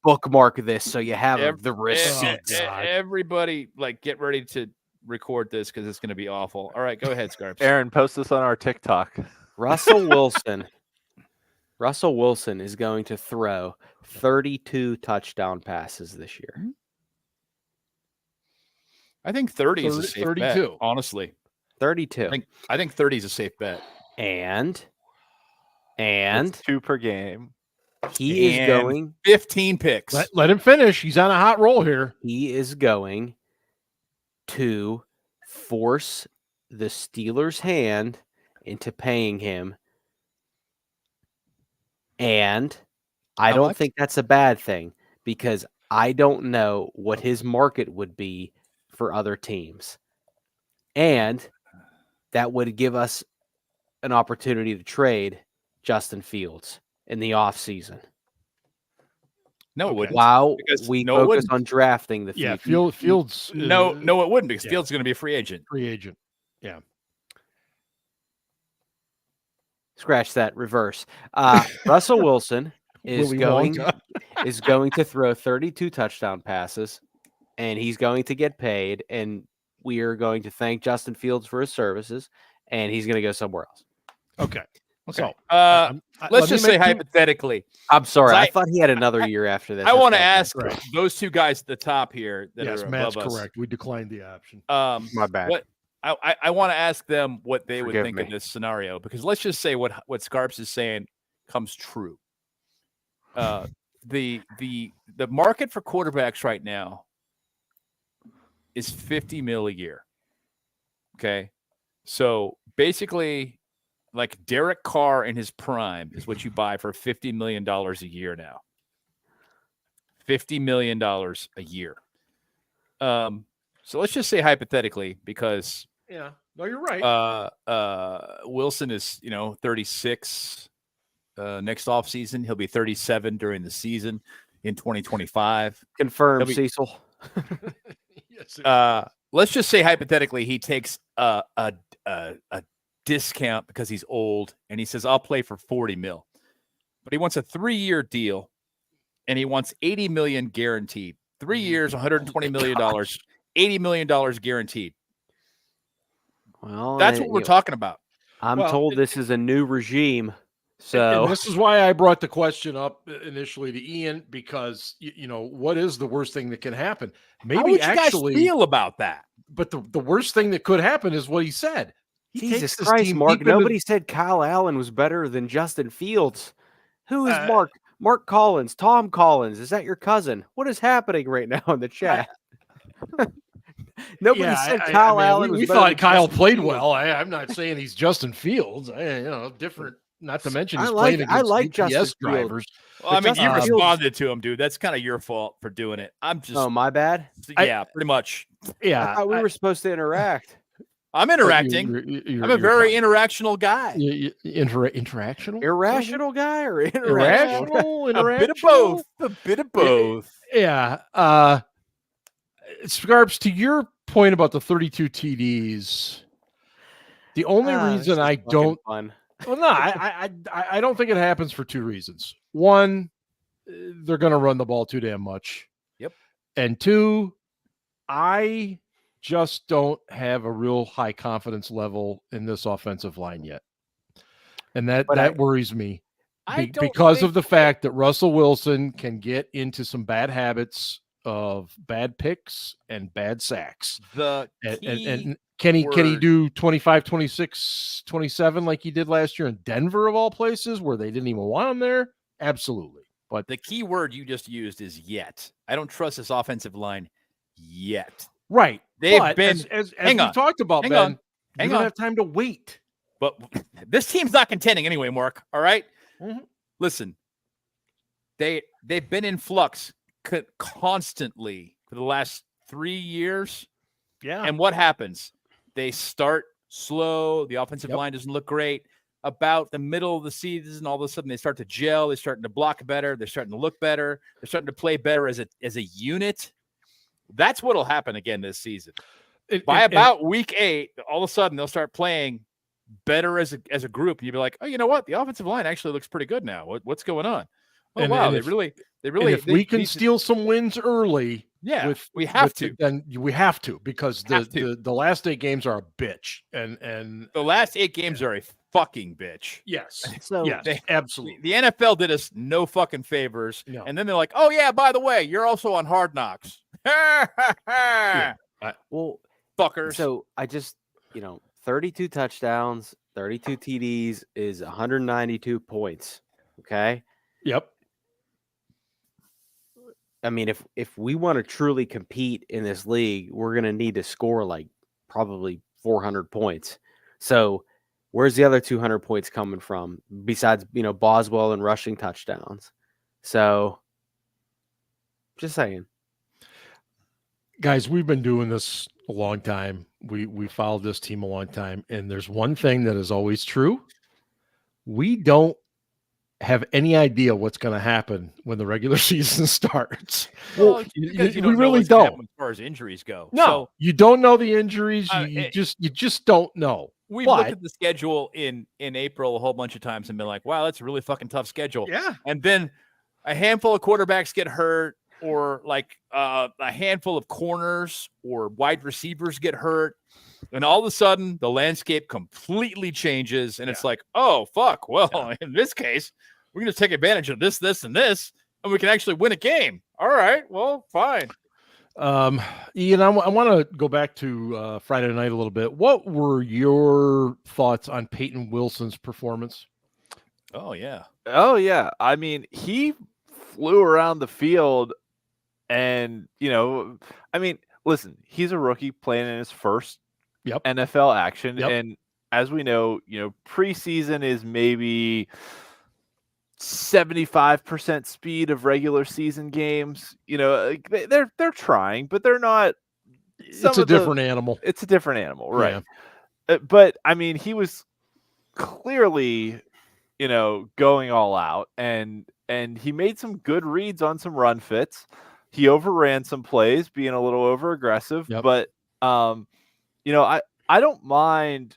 bookmark this so you have the receipts. Everybody, get ready to record this because it's going to be awful. All right, go ahead, Scarps. Aaron, post this on our TikTok. Russell Wilson is going to throw 32 touchdown passes this year. I think 30 is a safe 32. Bet, honestly. 32. I think 30 is a safe bet. And it's 2 per game. He is going 15 picks. Let him finish. He's on a hot roll here. He is going to force the Steelers' hand into paying him. And I don't think that's a bad thing because I don't know what his market would be for other teams. And that would give us an opportunity to trade Justin Fields in the offseason. No, it wouldn't. Wow, we focus on drafting the future. Yeah, Fields. No, it wouldn't because Fields is going to be a free agent. Yeah. Scratch that. Reverse. Russell Wilson is going to throw 32 touchdown passes, and he's going to get paid, and we are going to thank Justin Fields for his services, and he's going to go somewhere else. Okay. Okay. So, let's just say hypothetically. I'm sorry. I I- thought he had another year after this. I want to That's ask Right. those two guys at the top here that yes, are Matt's above us. correct. We declined the option. my bad. What I want to ask them what they would Forgive think me. of this scenario, because let's just say what Scarps is saying comes true. The market for quarterbacks right now is $50 million a year. Okay, so basically, like Derek Carr in his prime is what you buy for $50 million a year now. $50 million a year. So let's just say hypothetically, because Yeah. No, you're right. Wilson is 36 next offseason. He'll be 37 during the season in 2025. Confirmed, He'll be- Cecil. Yes. Let's just say hypothetically he takes a discount because he's old, and he says, I'll play for 40 mil. But he wants a 3-year deal, and he wants 80 million guaranteed. 3 years, $120 million, $80 million guaranteed. Well, That's what we're talking about. I'm Well, told this is a new regime. And So this is why I brought the question up initially to Ian, because what is the worst thing that can happen? How Maybe would you actually, guys feel about that? but the worst thing that could happen is what he said. He Jesus takes this Christ, team Mark. deep into- Nobody said Kyle Allen was better than Justin Fields. Who is Uh, Mark? Mark Collins, Tom Collins. Is that your cousin? What is happening right now in the chat? Nobody Yeah, said I Kyle mean, Allen was we better thought than Kyle Justin played Fields. well. I'm not saying he's Justin Fields. Different. Not to mention he's I playing like against Justin UPS Fields. drivers. Well, I mean, Justin you Fields- responded to him, dude. That's kind of your fault for doing it. I'm just, Oh, my bad. yeah, pretty much. Yeah, I thought we were supposed to interact. I'm interacting. I'm a very interactional guy. interactional. Irrational guy or Irrational. A bit of both. A bit of both. Yeah. Scarps, to your point about the 32 TDs, the only reason I don't Fun. Well, no, I don't think it happens for two reasons. One, they're going to run the ball too damn much. Yep. And two, I just don't have a real high confidence level in this offensive line yet. And that worries me because of the fact that Russell Wilson can get into some bad habits of bad picks and bad sacks. And can he do 25, 26, 27 like he did last year in Denver of all places where they didn't even want him there? Absolutely. But the key word you just used is yet. I don't trust this offensive line yet. right. They've but been as hang we on, talked about, hang Ben, on, you hang don't on. have time to wait. But this team's not contending anyway, Mark. All right? Mhm. Listen, they've been in flux constantly for the last 3 years. Yeah. And what happens? They start slow. The offensive line doesn't look great. About the middle of the season, all of a sudden they start to gel. They're starting to block better. They're starting to look better. They're starting to play better as a unit. That's what'll happen again this season. By about week 8, all of a sudden they'll start playing better as a group. And you'll be like, oh, you know what? The offensive line actually looks pretty good now. What's going on? Oh, And- wow. and They if- really. if we can steal some wins early, yeah, we have to. Then we have to, because Have to. the last 8 games are a bitch. And The last 8 games are a fucking bitch. yes, So yes, absolutely. The NFL did us no fucking favors. No. And then they're like, oh, yeah, by the way, you're also on Hard Knocks. well, Fuckers. so I just 32 touchdowns, 32 TDs is 192 points. Okay. Yep. I mean, if we want to truly compete in this league, we're going to need to score like probably 400 points. So where's the other 200 points coming from besides, Boswell and rushing touchdowns? So just saying. Guys, we've been doing this a long time. We followed this team a long time. And there's one thing that is always true. We don't have any idea what's going to happen when the regular season starts. Well, we because you don't know really what's gonna don't. happen as far as injuries go. No, So you don't know the injuries. You it- just don't know. we've But- looked at the schedule in April a whole bunch of times and been like, wow, that's a really fucking tough schedule. Yeah. And then a handful of quarterbacks get hurt. or like a handful of corners or wide receivers get hurt. And all of a sudden, the landscape completely changes. And it's like, oh, fuck. Well, in this case, we're going to take advantage of this, this, and this, and we can actually win a game. All right. Well, fine. Ian, I want to go back to Friday night a little bit. What were your thoughts on Payton Wilson's performance? Oh, yeah. I mean, he flew around the field and, listen, he's a rookie playing in his first NFL action. Yep. And as we know, preseason is maybe 75% speed of regular season games. They're trying, but they're not. It's a different animal. It's a different animal, right? Yeah. But I mean, he was clearly, going all out, and he made some good reads on some run fits. He overran some plays, being a little over aggressive. Yep. But I don't mind.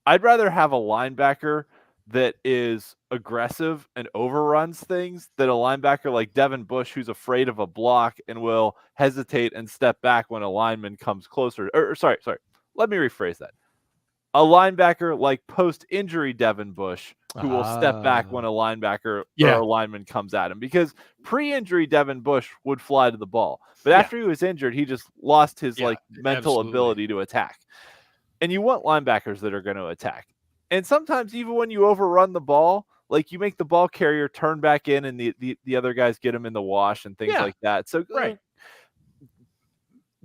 I'd rather have a linebacker that is aggressive and overruns things than a linebacker like Devin Bush, who's afraid of a block and will hesitate and step back when a lineman comes closer. Sorry. Let me rephrase that. A linebacker like post-injury Devin Bush, who will step back when a linebacker or a lineman comes at him. Because pre-injury Devin Bush would fly to the ball. But after he was injured, he just lost his mental ability to attack. And you want linebackers that are going to attack. And sometimes even when you overrun the ball, like you make the ball carrier turn back in and the other guys get him in the wash and things like that. So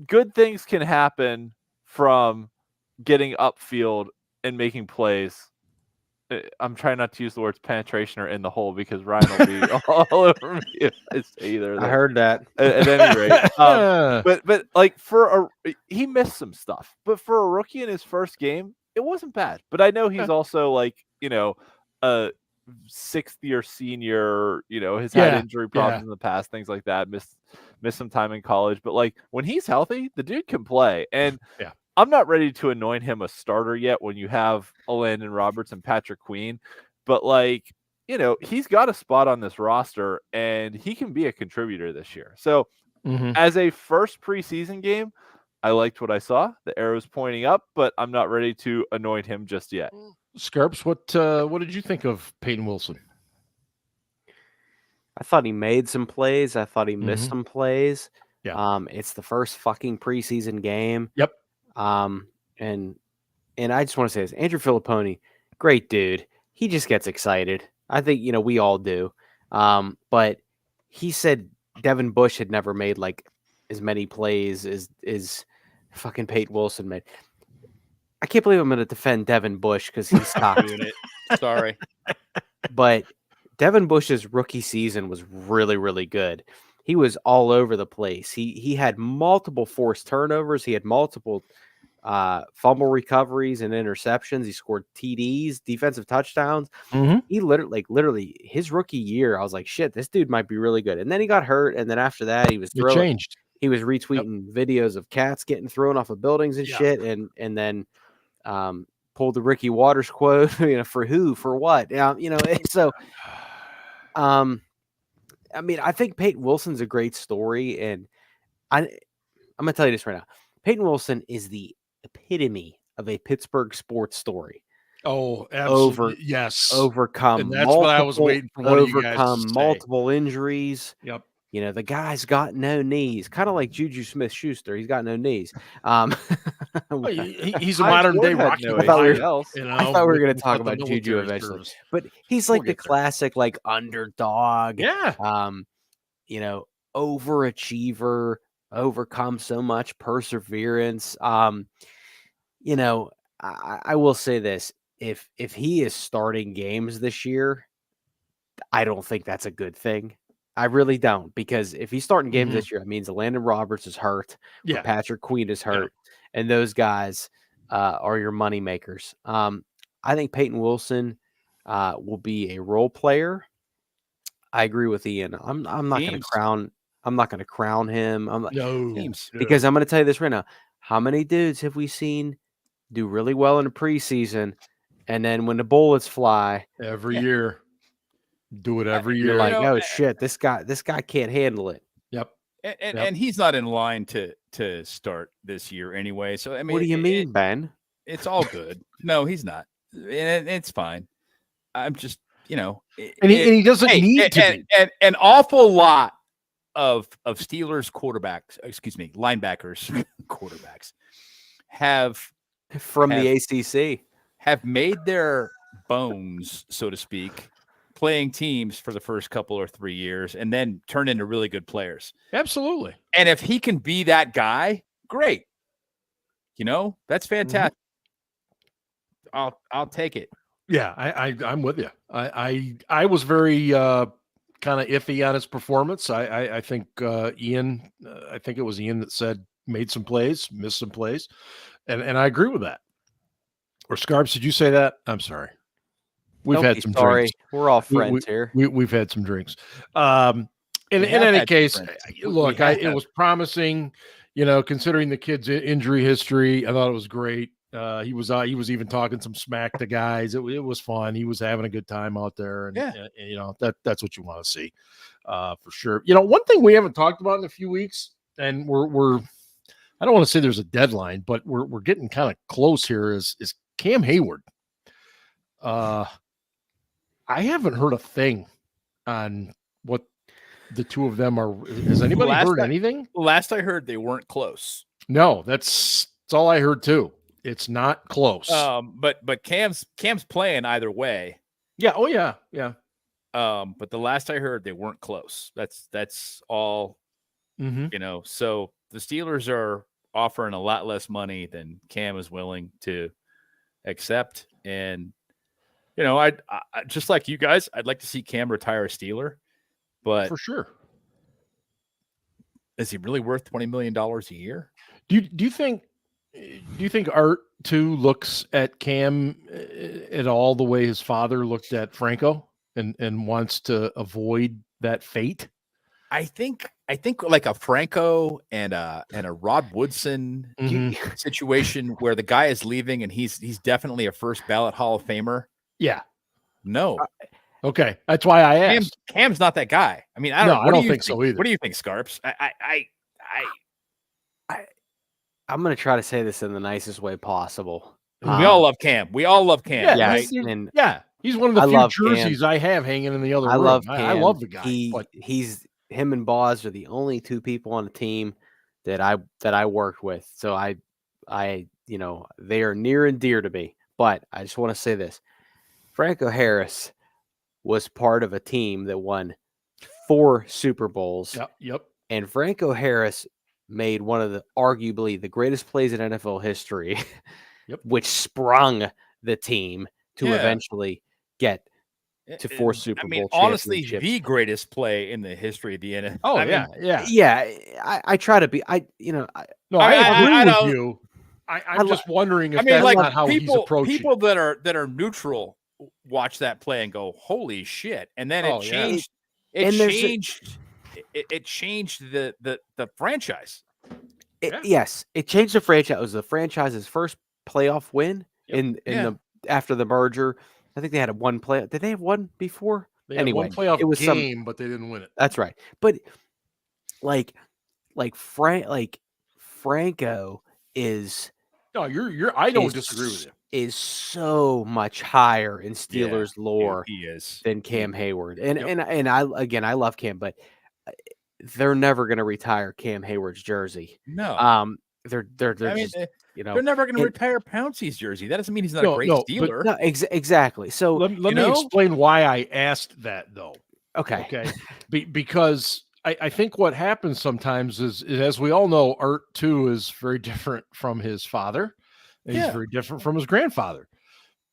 good things can happen from getting upfield and making plays. I'm trying not to use the words penetration or in the hole because Ryan will be all over me if I say either of those. I heard that. At any rate. But like he missed some stuff. But for a rookie in his first game, it wasn't bad. But I know he's also like, a sixth-year senior, has had injury problems in the past, things like that, missed some time in college. But like when he's healthy, the dude can play. And I'm not ready to anoint him a starter yet when you have Landon Roberts and Patrick Queen. But like, he's got a spot on this roster and he can be a contributor this year. So as a first preseason game, I liked what I saw. The arrow's pointing up, but I'm not ready to anoint him just yet. Scarps, what did you think of Payton Wilson? I thought he made some plays. I thought he missed some plays. Yeah. It's the first fucking preseason game. Yep. And I just want to say this, Andrew Filipponi, great dude. He just gets excited. I think, we all do. But he said Devin Bush had never made like as many plays as fucking Payton Wilson made. I can't believe I'm going to defend Devin Bush because he stopped. Sorry. But Devin Bush's rookie season was really, really good. He was all over the place. He had multiple forced turnovers. He had multiple fumble recoveries and interceptions. He scored TDs, defensive touchdowns. He literally his rookie year, I was like, shit, this dude might be really good. And then he got hurt. And then after that, he was changed. He was retweeting videos of cats getting thrown off of buildings and shit. And then pulled the Ricky Waters quote, for who, for what? So I mean, I think Payton Wilson's a great story, and I'm going to tell you this right now. Payton Wilson is the epitome of a Pittsburgh sports story. Oh, absolutely. Yes. Overcome. And that's what I was waiting for one of you guys to say. Multiple injuries. Yep. The guy's got no knees, kind of like Juju Smith-Schuster. He's got no knees. He's a modern day Rocky. I thought we were going to talk about Juju eventually, but he's like the classic, like underdog. Yeah. Overachiever, overcome so much perseverance. I will say this: if he is starting games this year, I don't think that's a good thing. I really don't, because if he's starting games this year, it means Landon Roberts is hurt, Patrick Queen is hurt, and those guys are your money makers. I think Payton Wilson will be a role player. I agree with Ian. I'm not going to crown him. Because I'm going to tell you this right now. How many dudes have we seen do really well in the preseason, and then when the bullets fly every year? Do it every year. You're like, oh shit, this guy can't handle it. Yep. And he's not in line to start this year anyway. So I mean, what do you mean, Ben? It's all good. No, he's not. And it's fine. I'm just, and he doesn't need to be. And an awful lot of Steelers linebackers, quarterbacks have the ACC have made their bones, so to speak, playing teams for the first couple or 3 years and then turn into really good players. Absolutely. And if he can be that guy, great. That's fantastic. Mm-hmm. I'll take it. Yeah, I'm with you. I was very kind of iffy on his performance. I think Ian, I think it was Ian that said made some plays, missed some plays, and I agree with that. Or Scarps, did you say that? I'm sorry. We've had some drinks. We're all friends here. We've had some drinks. In any case, look, it was promising. Considering the kid's injury history, I thought it was great. He was even talking some smack to guys. It was fun. He was having a good time out there, and that's what you want to see, for sure. One thing we haven't talked about in a few weeks, and we're I don't want to say there's a deadline, but we're getting kind of close here. Is Cam Hayward? I haven't heard a thing on what the two of them are. Has anybody heard anything? Last I heard, they weren't close. No, that's all I heard too. It's not close. But Cam's playing either way. Yeah. Oh yeah. Yeah. But the last I heard, they weren't close. That's all. Mm-hmm. So the Steelers are offering a lot less money than Cam is willing to accept, and I just like you guys, I'd like to see Cam retire a Steeler, but for sure, is he really worth $20 million a year? Do you think Art too looks at Cam at all the way his father looked at Franco and wants to avoid that fate? I think like a Franco and a Rod Woodson situation where the guy is leaving and he's definitely a first ballot Hall of Famer. Yeah. No. Okay. That's why I asked. Cam's not that guy. I mean, I don't think so either. What do you think, Scarps? I'm going to try to say this in the nicest way possible. We all love Cam. Yeah. Right? He's one of the few jerseys Cam. I have hanging in the other room. Love Cam. I love the guy. Him and Boz are the only two people on the team that I worked with. So I they are near and dear to me. But I just want to say this. Franco Harris was part of a team that won 4 Super Bowls. Yep. And Franco Harris made one of arguably the greatest plays in NFL history, which sprung the team to eventually get to 4 Super Bowl honestly, the greatest play in the history of the NFL. Oh, I try to be. I agree with you. I'm just wondering if that's not how he's approaching. People that are neutral watch that play and go, "Holy shit!" And then it changed. It changed the franchise. Yes, it changed the franchise. It was the franchise's first playoff win after the merger. I think they had one play. Did they have one before? Anyway, one playoff it was game, but they didn't win it. That's right. But Franco is. No, I don't disagree with you. Is so much higher in Steelers lore than Cam Hayward, and I love Cam, but they're never going to retire Cam Hayward's jersey. No, they're never going to retire Pouncey's jersey. That doesn't mean he's not a great Steeler. No, exactly. So let me explain why I asked that, though. Okay. Because I think what happens sometimes is, as we all know, Art too is very different from his father. And he's very different from his grandfather.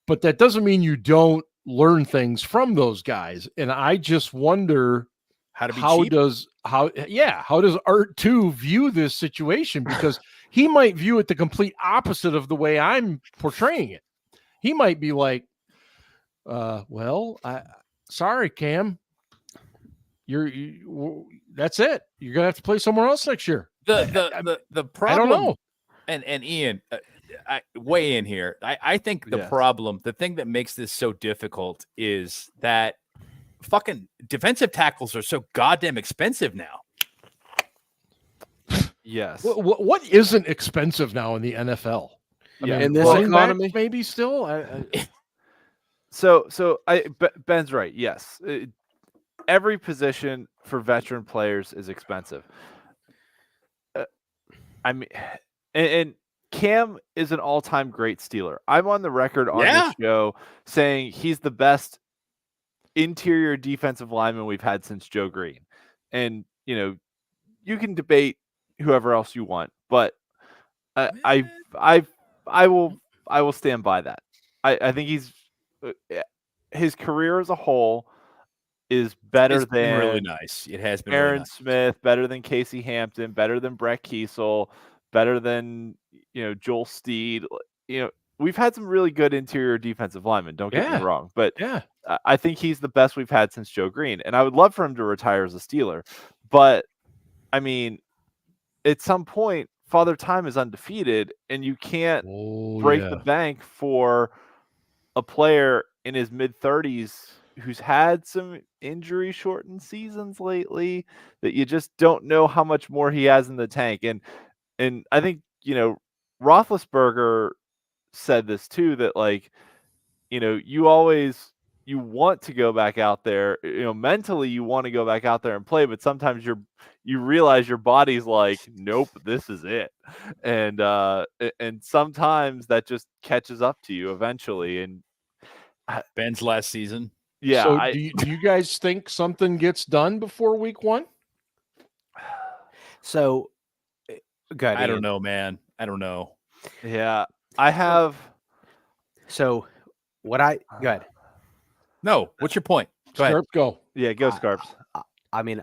But that doesn't mean you don't learn things from those guys. And I just wonder how does Art 2 view this situation? Because he might view it the complete opposite of the way I'm portraying it. He might be like, sorry, Cam, that's it. You're gonna have to play somewhere else next year. The problem, I don't know. And Ian, I weigh in here. I think the problem, the thing that makes this so difficult is that fucking defensive tackles are so goddamn expensive now. Yes. What isn't expensive now in the NFL? Yeah. in this running backs economy, maybe still. Ben's right. Yes. Every position for veteran players is expensive. I mean, and Cam is an all-time great Steeler. I'm on the record on this show saying he's the best interior defensive lineman we've had since Joe Green. And, you can debate whoever else you want, but I will stand by that. I think his career as a whole is better than really nice. It has been Aaron really nice. Smith, better than Casey Hampton, better than Brett Kiesel, better than Joel Steed. We've had some really good interior defensive linemen. Don't get me wrong, but I think he's the best we've had since Joe Green, and I would love for him to retire as a Steeler. But I mean, at some point, Father Time is undefeated, and you can't break the bank for a player in his mid-30s who's had some injury-shortened seasons lately that you just don't know how much more he has in the tank. And I think, Roethlisberger said this too, that you want to go back out there, mentally you want to go back out there and play, but sometimes you realize your body's like, nope, this is it. And sometimes that just catches up to you eventually. And Ben's last season. Yeah. So do you guys think something gets done before week 1? So good. I don't know, man. I don't know. Yeah. I have. So go ahead. No. What's your point? Go ahead. Scarp, go. Yeah, go Scarps. I mean,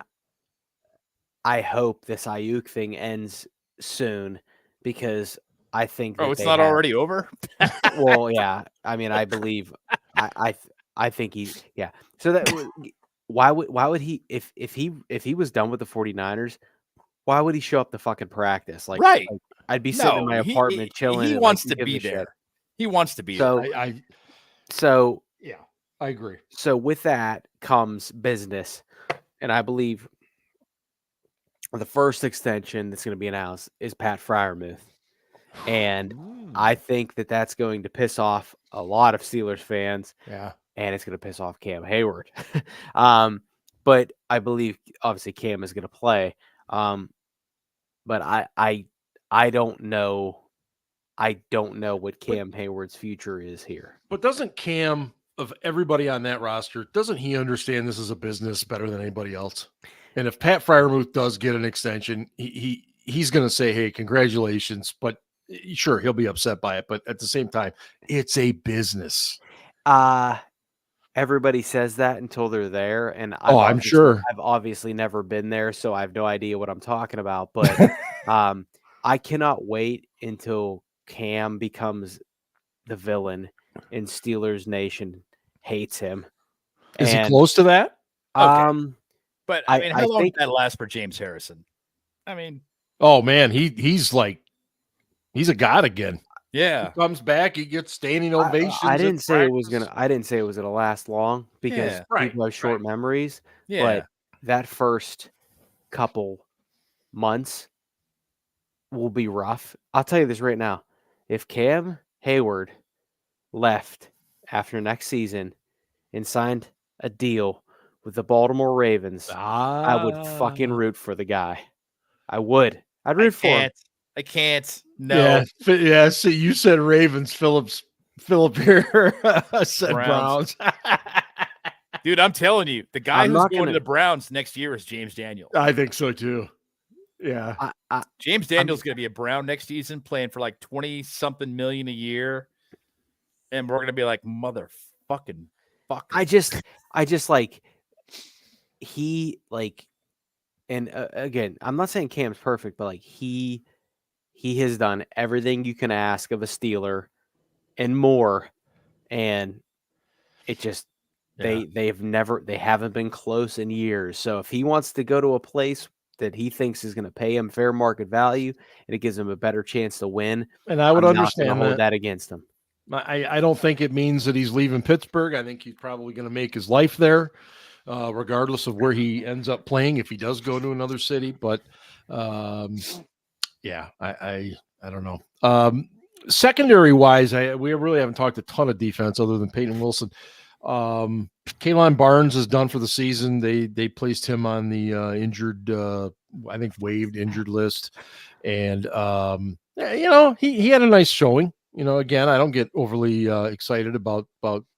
I hope this Aiyuk thing ends soon because I think that it's not already over? Well, yeah. I mean, I believe I think he's So that why would he if he was done with the 49ers, why would he show up to fucking practice? Right. I'd be sitting in my apartment chilling. He wants to be there. He wants to be there. I agree. So with that comes business. And I believe the first extension that's going to be announced is Pat Freiermuth. And I think that that's going to piss off a lot of Steelers fans. Yeah. And it's going to piss off Cam Hayward. But I believe obviously Cam is going to play. But I don't know. I don't know what Cam Hayward's future is here. But doesn't Cam, of everybody on that roster, doesn't he understand this is a business better than anybody else? And if Pat Freiermuth does get an extension, he's going to say, hey, congratulations. But sure, he'll be upset by it. But at the same time, it's a business. Everybody says that until they're there. And I'm sure. I've obviously never been there, so I have no idea what I'm talking about. But I cannot wait until Cam becomes the villain and Steelers Nation hates him. Is he close to that? Okay. But I mean, how long think did that last for James Harrison? I mean, oh man, he's a god again. Yeah, he comes back, he gets standing ovations. I didn't say it was gonna last long because people have short memories. Yeah, but that first couple months will be rough. I'll tell you this right now: if Cam Hayward left after next season and signed a deal with the Baltimore Ravens, I would fucking root for the guy. I would. I'd root for him. I can't. No. Yeah. So you said Ravens. Philip here said Browns. Dude, I'm telling you, the guy who's going to the Browns next year is James Daniels. I think so too. Yeah. James Daniels is going to be a Brown next season, playing for like 20-something million a year. And we're going to be like, motherfucking fuck. I just like, and again, I'm not saying Cam's perfect, but like he has done everything you can ask of a Steeler and more. And it just, they haven't been close in years. So if he wants to go to a place that he thinks is going to pay him fair market value and it gives him a better chance to win, and I would understand hold that against him. I don't think it means that he's leaving Pittsburgh. I think he's probably going to make his life there, regardless of where he ends up playing, if he does go to another city. But Yeah, I don't know. Secondary wise, we really haven't talked a ton of defense other than Payton Wilson. Kalon Barnes is done for the season. They placed him on the injured, I think waived injured list, and he had a nice showing. Again, I don't get overly excited about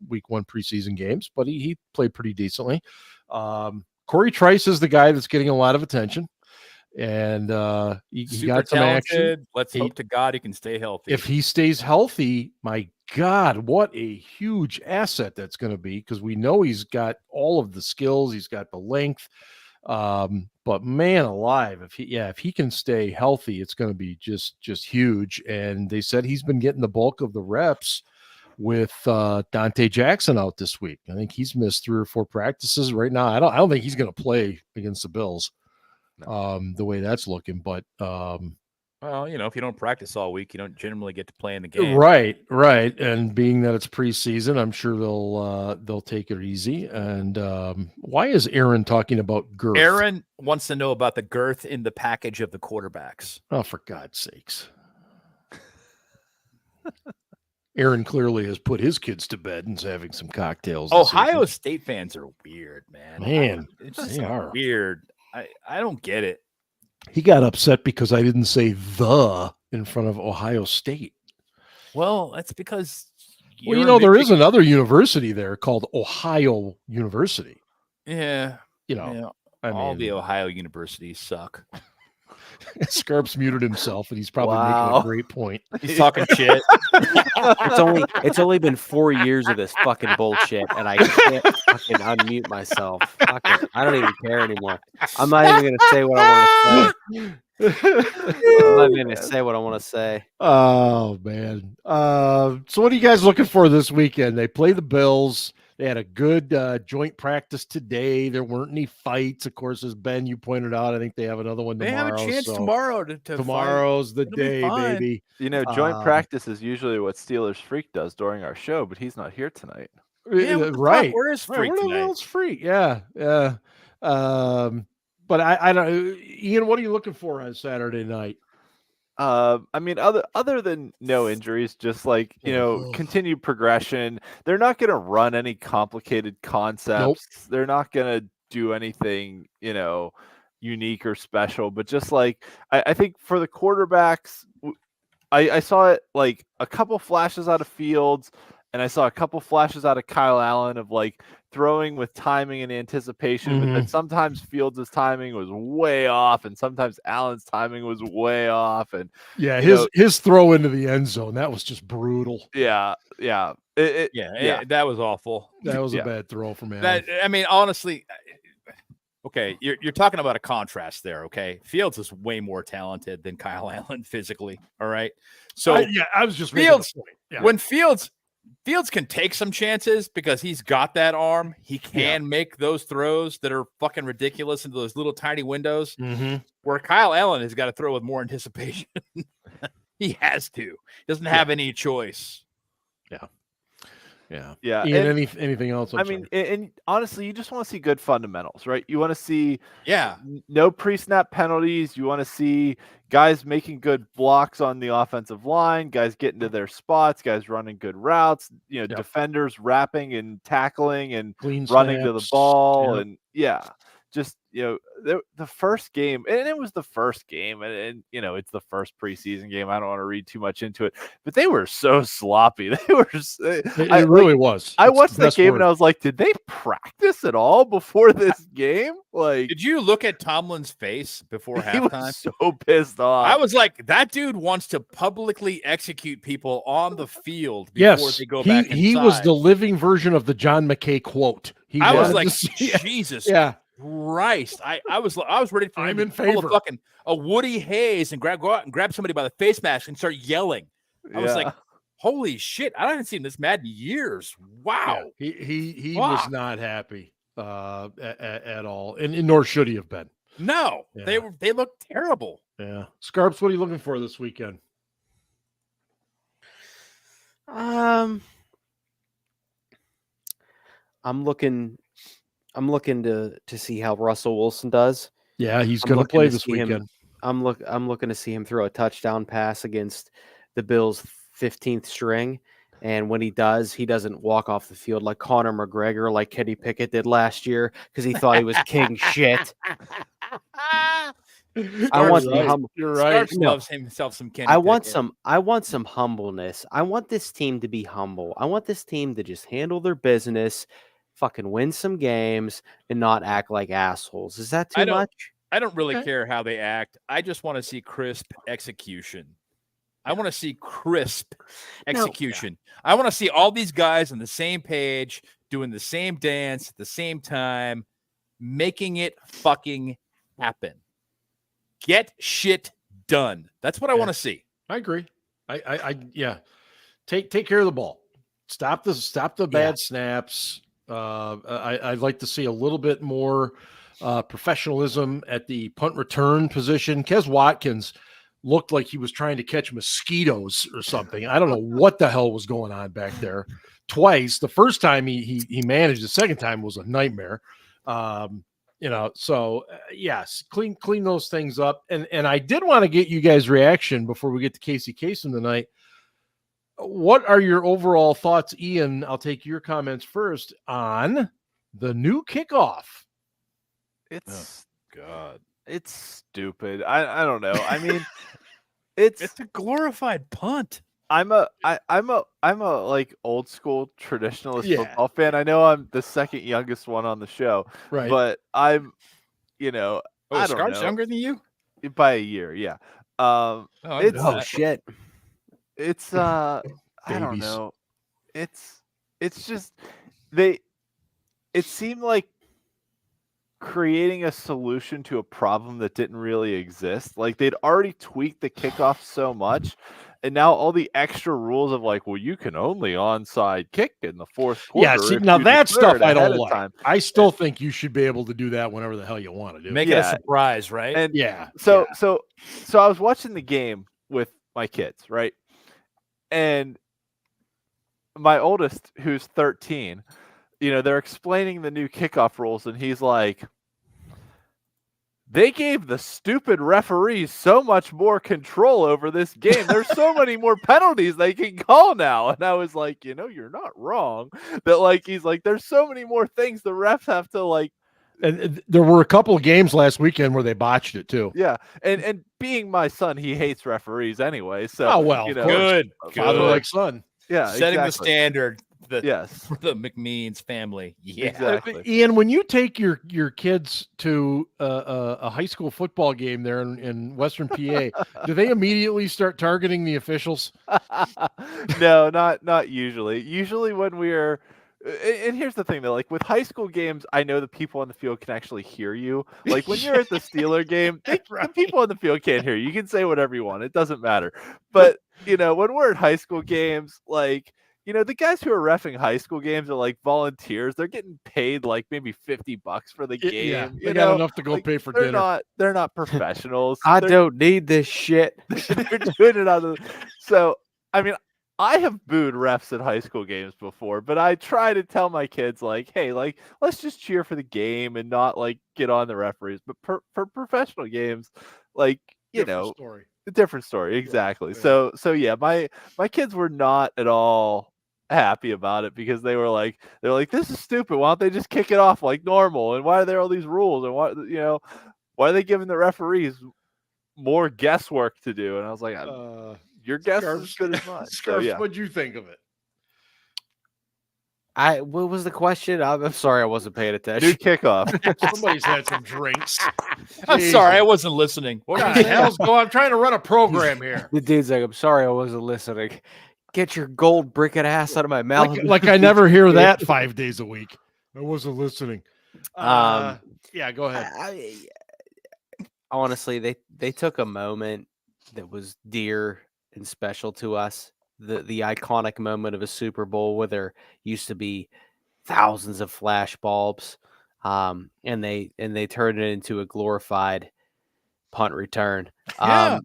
week 1 preseason games, but he played pretty decently. Corey Trice is the guy that's getting a lot of attention. And he got some action. Let's hope to God he can stay healthy. If he stays healthy, my God, what a huge asset that's going to be, because we know he's got all of the skills, he's got the length. But man alive, if he can stay healthy, it's going to be just huge. And they said he's been getting the bulk of the reps with Dante Jackson out this week. I think he's missed 3 or 4 practices right now. I don't think he's going to play against the Bills. The way that's looking, but well, if you don't practice all week, you don't generally get to play in the game. Right. And being that it's preseason, I'm sure they'll take it easy. And why is Aaron talking about girth? Aaron wants to know about the girth in the package of the quarterbacks. Oh, for God's sakes. Aaron clearly has put his kids to bed and is having some cocktails. Ohio State fans are weird, man. Man, it's just weird. I don't get it. He got upset because I didn't say the in front of Ohio State. Well, that's because there is another university there called Ohio University. Yeah. All the Ohio universities suck. Scarps muted himself, and he's probably making a great point. He's talking shit. It's only been 4 years of this fucking bullshit, and I can't fucking unmute myself. Fucking, I don't even care anymore. I'm not even gonna say what I want to say. I'm not even gonna say what I want to say. Oh man. So what are you guys looking for this weekend? They play the Bills. They had a good joint practice today. There weren't any fights. Of course, as Ben, you pointed out, I think they have another one tomorrow. They have a chance tomorrow to tomorrow's fight. The day, baby. Joint practice is usually what Steelers Freak does during our show, but he's not here tonight. Yeah, right. Where is Freak tonight? Where is Freak? Yeah. But I don't. Ian, what are you looking for on Saturday night? Other than no injuries, just continued progression. They're not going to run any complicated concepts. Nope. They're not going to do anything, unique or special. But just I think for the quarterbacks, I saw it a couple flashes out of Fields, and I saw a couple flashes out of Kyle Allen of throwing with timing and anticipation, but then sometimes Fields' timing was way off, and sometimes Allen's timing was way off. And his throw into the end zone, that was just brutal. Yeah. That was awful. That was a bad throw from Allen. Honestly, okay, you're talking about a contrast there. Okay, Fields is way more talented than Kyle Allen physically. All right, so I was just Fields. Making a point. Yeah. When Fields can take some chances because he's got that arm. He can make those throws that are fucking ridiculous into those little tiny windows. Where Kyle Allen has got to throw with more anticipation. He has to. He doesn't have any choice. Yeah. Ian, anything else? And honestly, you just want to see good fundamentals, right? You want to see no pre-snap penalties. You want to see guys making good blocks on the offensive line, guys getting to their spots, guys running good routes, defenders wrapping and tackling and clean running snaps to the ball. And just the first game, and it was the first game, and it's the first preseason game. I don't want to read too much into it, but they were so sloppy. They were. It really was. I watched the game and I was like, did they practice at all before this game? Did you look at Tomlin's face before halftime? He was so pissed off. I was like, that dude wants to publicly execute people on the field before they go back inside. He was the living version of the John McKay quote. I was like, Jesus. Yeah. Christ, I was ready for him in to pull favor. a fucking Woody Hayes and go out and grab somebody by the face mask and start yelling. I was like, holy shit! I haven't seen this mad in years. Wow, he was not happy at all, and nor should he have been. No, they looked terrible. Yeah, Scarps, what are you looking for this weekend? I'm looking to see how Russell Wilson does. Yeah, he's going to play this weekend. I'm looking to see him throw a touchdown pass against the Bills' 15th string. And when he does, he doesn't walk off the field like Conor McGregor, like Kenny Pickett did last year, because he thought he was king shit. I want some You're right. Starks loves himself some Kenny I want Pickett. some humbleness. I want this team to be humble. I want this team to just handle their business, fucking win some games, and not act like assholes. Is that too much? I don't really care how they act. I just want to see crisp execution. I want to see crisp execution. I want to see all these guys on the same page, doing the same dance at the same time, making it fucking happen. Get shit done. That's what I want to see. I agree. I take care of the ball. Stop the bad snaps. I'd like to see a little bit more professionalism at the punt return position. Kes Watkins looked like he was trying to catch mosquitoes or something. I don't know what the hell was going on back there. Twice. The first time he managed, the second time was a nightmare. So yes, clean those things up. And I did want to get you guys' reaction before we get to Casey Kasem tonight. What are your overall thoughts, Ian? I'll take your comments first on the new kickoff. It's God. It's stupid. I don't know. I mean, it's a glorified punt. I'm a like old school traditionalist football fan. I know I'm the second youngest one on the show, right? But I'm, I don't Scarp's know. younger than you by a year. Yeah. Shit. It's I don't know. It's just it seemed like creating a solution to a problem that didn't really exist. Like they'd already tweaked the kickoff so much, and now all the extra rules of like, well, you can only onside kick in the fourth quarter. Yeah, see, now that stuff I don't like. I still think you should be able to do that whenever the hell you want to do. Make it a surprise, right? And so I was watching the game with my kids, right? And my oldest, who's 13, they're explaining the new kickoff rules, and he's like, they gave the stupid referees so much more control over this game. There's so many more penalties they can call now. And I was like, you're not wrong. That like, he's like, there's so many more things the refs have to like. And there were a couple of games last weekend where they botched it too. Yeah. And being my son, he hates referees anyway. So, good. Father like son. Yeah. Setting the standard. Yes, for the McMeans family. Yeah, exactly. Ian, when you take your kids to a high school football game there in Western PA, do they immediately start targeting the officials? No, not usually. Usually when we're, and here's the thing though, like with high school games, I know the people on the field can actually hear you. Like when you're at the Steeler game, the people on the field can't hear you. You can say whatever you want; it doesn't matter. But when we're at high school games, like. The guys who are reffing high school games are like volunteers. They're getting paid like maybe $50 for the game. Yeah, they got enough to go pay for dinner. They're not professionals. Don't need this shit. They're doing it on the. So I mean, I have booed refs at high school games before, but I try to tell my kids like, hey, like let's just cheer for the game and not like get on the referees. But for professional games, like different story exactly. Yeah. So yeah, my kids were not at all happy about it because they're like this is stupid. Why don't they just kick it off like normal? And why are there all these rules? And why are they giving the referees more guesswork to do? And I was like, your guess is as good as mine. What'd you think of it? What was the question? I'm sorry, I wasn't paying attention. New kickoff. Somebody's had some drinks. I'm sorry, I wasn't listening. What the hell's going on? I'm trying to run a program here. The dude's like, I'm sorry, I wasn't listening. Get your gold bricked ass out of my mouth. Like I never hear that 5 days a week. I wasn't listening. Yeah, go ahead. Honestly, they took a moment that was dear and special to us. The iconic moment of a Super Bowl where there used to be thousands of flash bulbs, and they turned it into a glorified punt return. Yeah.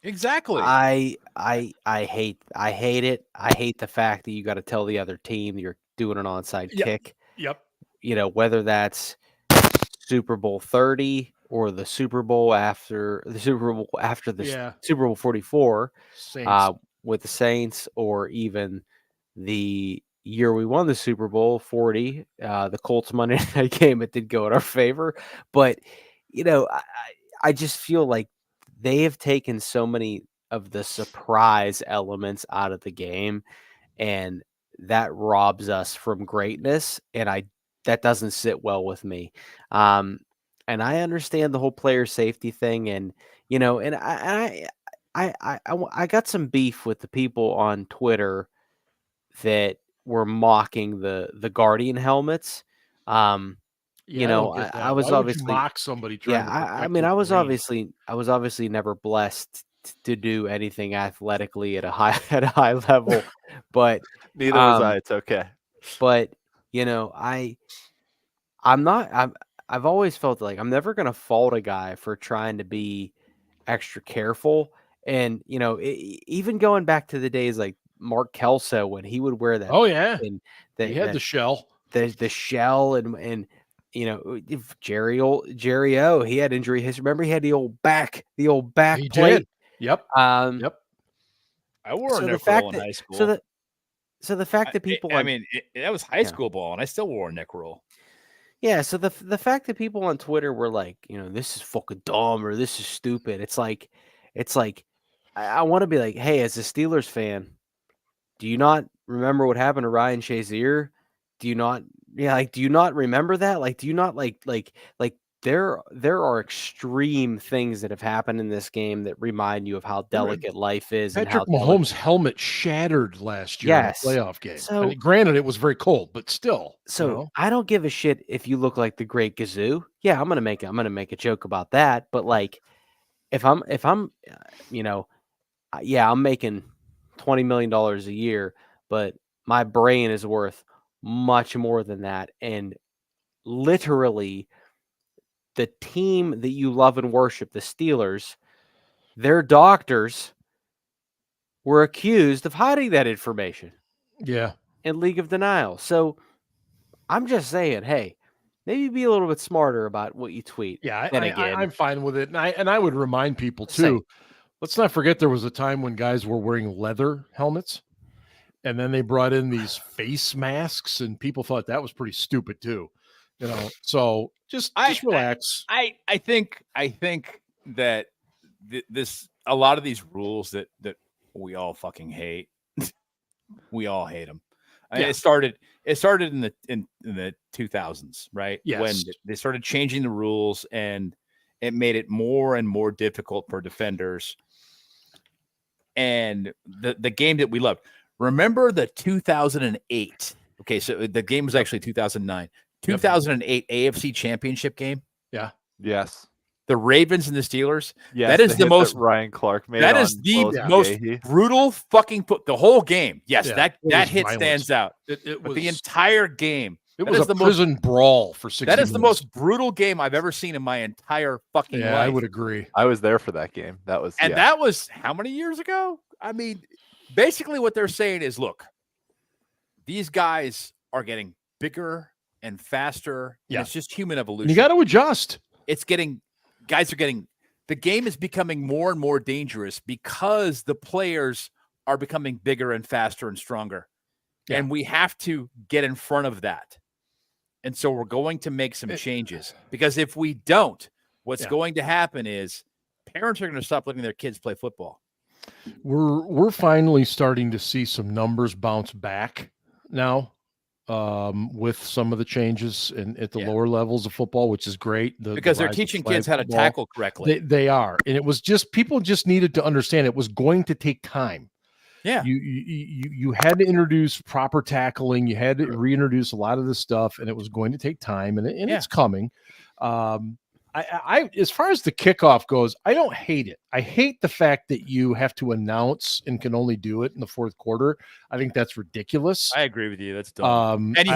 Exactly. I hate it. I hate the fact that you got to tell the other team you're doing an onside kick. Yep. Whether that's Super Bowl 30 or the Super Bowl after the Super Bowl 44 Saints. with the Saints, or even the year we won the Super Bowl 40, the Colts Monday night game. It did go in our favor, but I just feel like they have taken so many of the surprise elements out of the game, and that robs us from greatness. And that doesn't sit well with me. And I understand the whole player safety thing, and and I got some beef with the people on Twitter that were mocking the Guardian helmets. I was obviously mock somebody. I was obviously never blessed to do anything athletically at a high level, but neither was I. It's okay. But I've always felt like I'm never going to fault a guy for trying to be extra careful. And, even going back to the days like Mark Kelso, when he would wear that. Oh yeah. And he had the shell, the shell and if Jerry O, he had injury history. Remember, he had the old back he plate. Did. Yep. I wore a neck roll in high school. So the fact that people, that was high school ball, and I still wore a neck roll. Yeah. So the fact that people on Twitter were like, this is fucking dumb or this is stupid. It's like, I want to be like, hey, as a Steelers fan, do you not remember what happened to Ryan Shazier? Do you not remember that? Like, do you not like there are extreme things that have happened in this game that remind you of how delicate life is. Patrick Mahomes' helmet shattered last year in the playoff game. So, granted, it was very cold, but still. So I don't give a shit if you look like the Great Gazoo. Yeah, I'm gonna make a joke about that. But like, if I'm I'm making $20 million a year, but my brain is worth much more than that. And literally, the team that you love and worship, the Steelers, their doctors were accused of hiding that information. Yeah. In League of Denial. So I'm just saying, hey, maybe be a little bit smarter about what you tweet. Yeah, I'm fine with it. And I would remind people too, let's not forget there was a time when guys were wearing leather helmets, and then they brought in these face masks, and people thought that was pretty stupid too. So just relax. I think that a lot of these rules that we all fucking hate, we all hate them. Yeah. It started in the 2000s, right? Yes. When they started changing the rules, and it made it more and more difficult for defenders. And the game that we loved. Remember the 2008? Okay, so the game was actually 2009. 2008 AFC Championship game. Yeah. Yes. The Ravens and the Steelers. Yes, that is the most Ryan Clark made. That is the most brutal fucking the whole game. Yes, that hit violent. Stands out. It was the entire game. It was a prison brawl for 60 minutes. That is the most brutal game I've ever seen in my entire fucking life. I would agree. I was there for that game. That was that was how many years ago? I mean, basically what they're saying is, look, these guys are getting bigger and faster. Yeah. It's just human evolution. You got to adjust. The game is becoming more and more dangerous because the players are becoming bigger and faster and stronger. Yeah. And we have to get in front of that. And so we're going to make some changes, because if we don't, what's going to happen is parents are going to stop letting their kids play football. We're finally starting to see some numbers bounce back now. With some of the changes at the lower levels of football, which is great. Because they're teaching kids how to tackle correctly. They are. And it was just, people just needed to understand it was going to take time. Yeah. You had to introduce proper tackling. You had to reintroduce a lot of this stuff, and it was going to take time, and it's coming. I as far as the kickoff goes, I don't hate it. I hate the fact that you have to announce and can only do it in the fourth quarter. I think that's ridiculous. I agree with you. That's dumb. And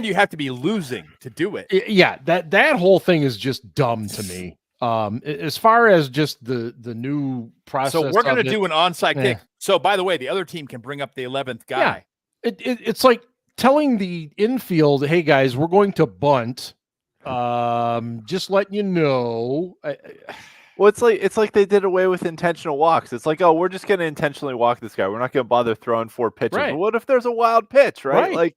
you have to be losing to do it. Yeah, that whole thing is just dumb to me. As far as just the new process. So we're going to do an onside kick. So by the way, the other team can bring up the 11th guy. Yeah. It's like telling the infield, hey guys, we're going to bunt. Just letting you know. Well, it's like they did away with intentional walks. It's like, oh, we're just going to intentionally walk this guy. We're not going to bother throwing 4 pitches. Right. But what if there's a wild pitch, right? Right. Like,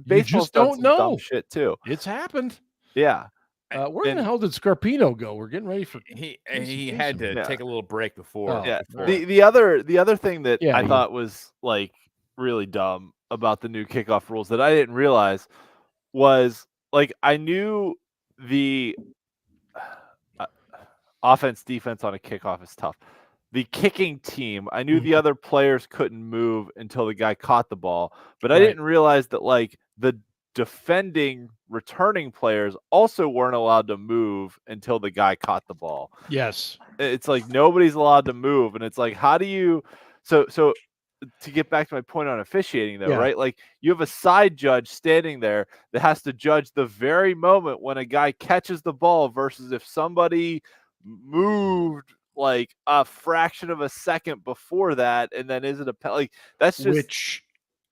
baseball's don't done some dumb know. shit too. It's happened. Yeah. Where in the hell did Scarpino go? We're getting ready for. He had to take a little break before. Yeah. before. The other thing that Yeah, I thought was like really dumb about the new kickoff rules that I didn't realize was like I knew the offense defense on a kickoff is tough. The kicking team, I knew the other players couldn't move until the guy caught the ball, but I didn't realize that like the defending returning players also weren't allowed to move until the guy caught the ball. Yes. It's like nobody's allowed to move, and it's like, how do you so to get back to my point on officiating though, right? Like you have a side judge standing there that has to judge the very moment when a guy catches the ball versus if somebody moved like a fraction of a second before that, and then is it a like that's just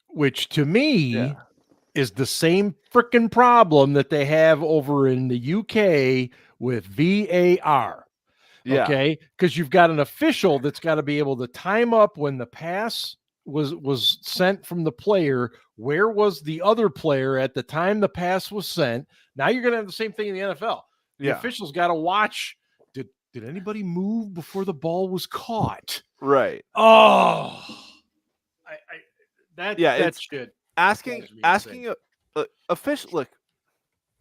which to me is the same freaking problem that they have over in the UK with VAR. Yeah. Okay, because you've got an official that's got to be able to time up when the pass was sent from the player. Where was the other player at the time the pass was sent? Now you're going to have the same thing in the NFL. The official's got to watch. Did anybody move before the ball was caught? Right. Oh, that's good. Asking a official. Look,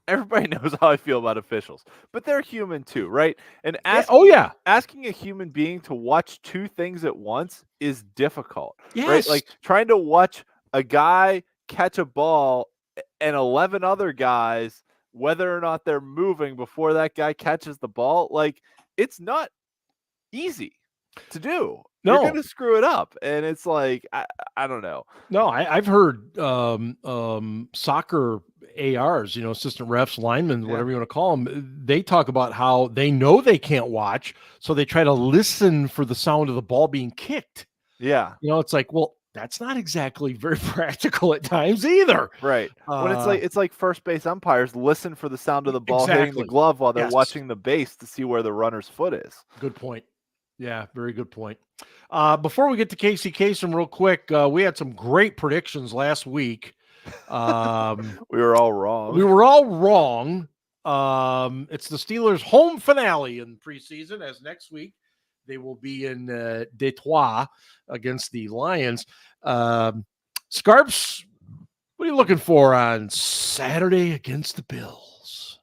everybody knows how I feel about officials, but they're human too, right? And asking a human being to watch 2 things at once is difficult, right? Like trying to watch a guy catch a ball and 11 other guys, whether or not they're moving before that guy catches the ball, like it's not easy to do. No. You're going to screw it up. And it's like, I don't know. No, I've heard soccer ARs, assistant refs, linemen, whatever you want to call them. They talk about how they know they can't watch, so they try to listen for the sound of the ball being kicked. Yeah. It's like, well, that's not exactly very practical at times either. Right. When it's like first base umpires listen for the sound of the ball hitting the glove while they're watching the base to see where the runner's foot is. Good point. Yeah, very good point. Before we get to Casey Kasem real quick, we had some great predictions last week. We were all wrong. It's the Steelers' home finale in preseason, as next week they will be in Detroit against the Lions. Scarps, what are you looking for on Saturday against the Bills?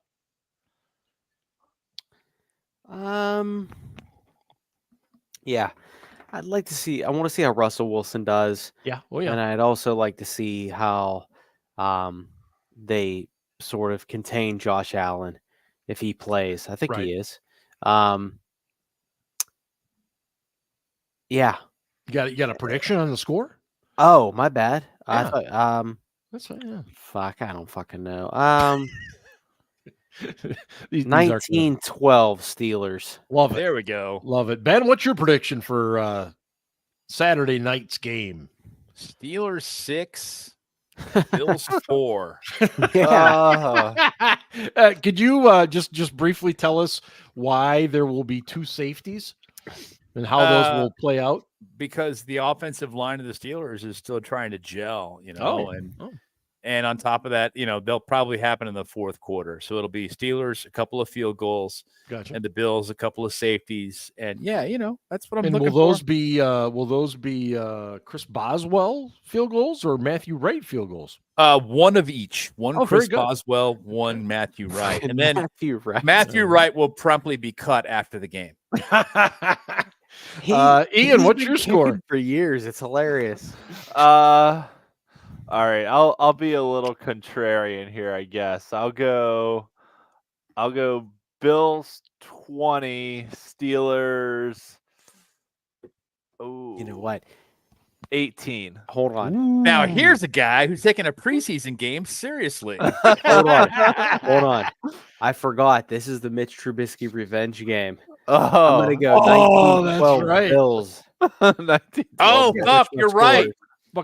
Yeah, I'd like to see. I want to see how Russell Wilson does. Yeah. Oh, yeah. And I'd also like to see how they sort of contain Josh Allen if he plays. I think he is. Yeah. You got a prediction on the score? Oh, my bad. Yeah. I thought, that's fine. Yeah. Fuck, I don't fucking know. 19-12 Steelers. Love it. There we go. Love it. Ben, what's your prediction for Saturday night's game? Steelers 6, Bills 4. Could you just briefly tell us why there will be 2 safeties and how those will play out? Because the offensive line of the Steelers is still trying to gel, and on top of that, they'll probably happen in the fourth quarter. So it'll be Steelers, a couple of field goals, and the Bills, a couple of safeties. And that's what I'm looking for. Will those be Chris Boswell field goals or Matthew Wright field goals? One of each. One Chris Boswell, one Matthew Wright. And then Matthew Wright will promptly be cut after the game. Ian, what's your score? For years, it's hilarious. All right, I'll be a little contrarian here, I guess. I'll go Bills 20, Steelers. Oh, you know what? 18. Hold on. Ooh. Now here's a guy who's taking a preseason game seriously. Hold on. I forgot. This is the Mitch Trubisky revenge game. I'm gonna go 19-12 Bills. 19-12. Oh, fuck! You're right.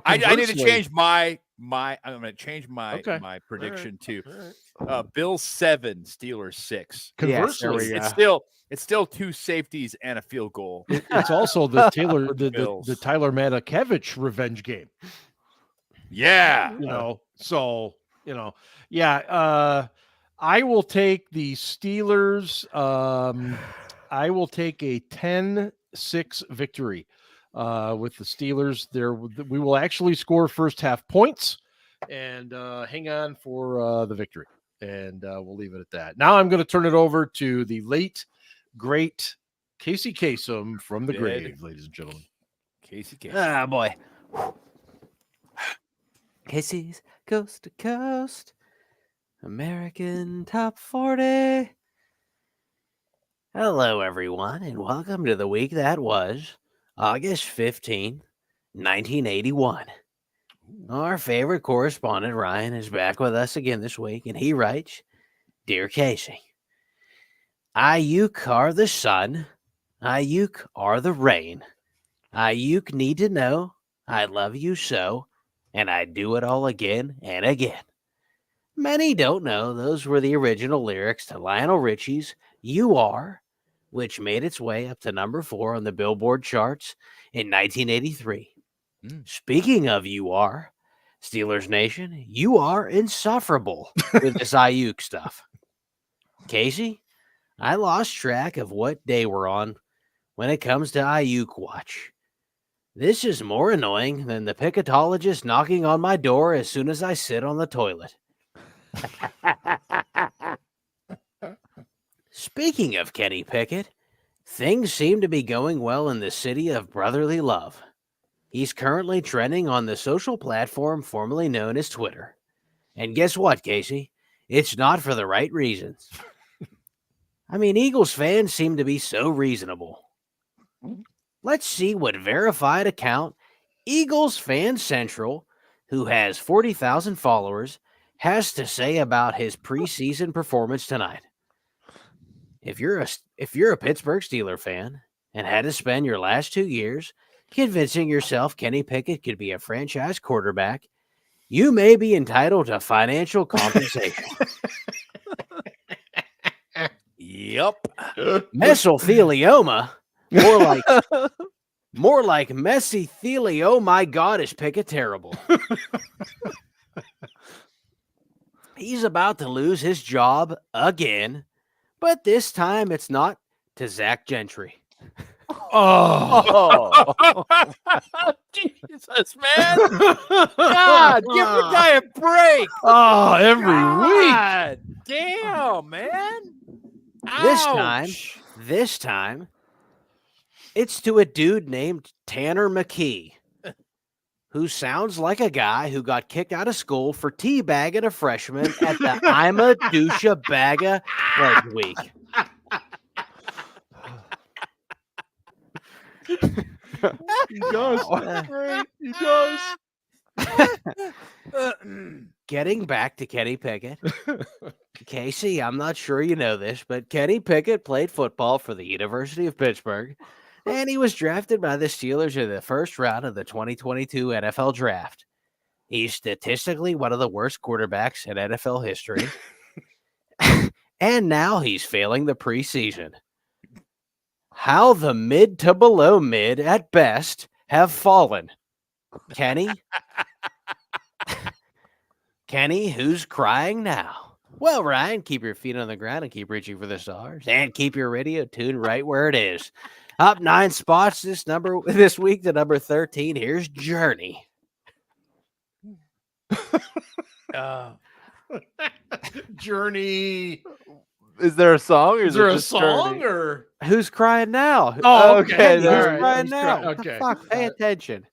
I need to change my. I'm going to change my prediction too. Bills 7, Steelers 6. Yes, there we Conversely, go. It's still 2 safeties and a field goal. it's also the Bills. Tyler Matakevich revenge game. Yeah. I will take the Steelers. I will take a 10-6 victory with the Steelers. We will actually score first half points and hang on for the victory. And we'll leave it at that. Now I'm going to turn it over to the late, great Casey Kasem from the grave, ladies and gentlemen. Casey. Ah, boy. Casey's Coast to Coast. American Top 40. Hello, everyone, and welcome to the week that was August 15, 1981. Our favorite correspondent, Ryan, is back with us again this week, and he writes, Dear Casey, Aiyuk are the sun, Aiyuk are the rain. Aiyuk need to know I love you so, and I do it all again and again. Many don't know those were the original lyrics to Lionel Richie's You Are, which made its way up to number 4 on the Billboard charts in 1983. Speaking of You Are, Steelers Nation, you are insufferable with this Aiyuk stuff. Casey, I lost track of what day we're on when it comes to Aiyuk watch. This is more annoying than the picketologist knocking on my door as soon as I sit on the toilet. Speaking of Kenny Pickett, things seem to be going well in the city of brotherly love. He's currently trending on the social platform formerly known as Twitter. And guess what, Casey? It's not for the right reasons. I mean, Eagles fans seem to be so reasonable. Let's see what verified account Eagles Fan Central, who has 40,000 followers, has to say about his preseason performance tonight. If you're a Pittsburgh Steelers fan and had to spend your last 2 years convincing yourself Kenny Pickett could be a franchise quarterback, you may be entitled to financial compensation. Yep. Mesothelioma, more like mesothelioma. My God, is Pickett terrible? He's about to lose his job again, but this time it's not to Zach Gentry. Oh, Jesus, man. God, give the guy a break. Oh, every God, damn, man. This time, it's to a dude named Tanner McKee, who sounds like a guy who got kicked out of school for teabagging a freshman at the I'm a Dusha Bagga Leg Week. He does. Great. He does. Getting back to Kenny Pickett. Casey, I'm not sure you know this, but Kenny Pickett played football for the University of Pittsburgh, and he was drafted by the Steelers in the first round of the 2022 NFL Draft. He's statistically one of the worst quarterbacks in NFL history, and now he's failing the preseason. How the mid to below mid at best have fallen. Kenny? Kenny, who's crying now? Well, Ryan, keep your feet on the ground and keep reaching for the stars, and keep your radio tuned right where it is. Up 9 spots this week to number 13. Here's Journey. Journey. Is there a song? Or Is there a just song Journey? or? Who's crying now? Oh, okay. Who's All right. crying Who's now? crying? What the Okay. fuck? Pay attention.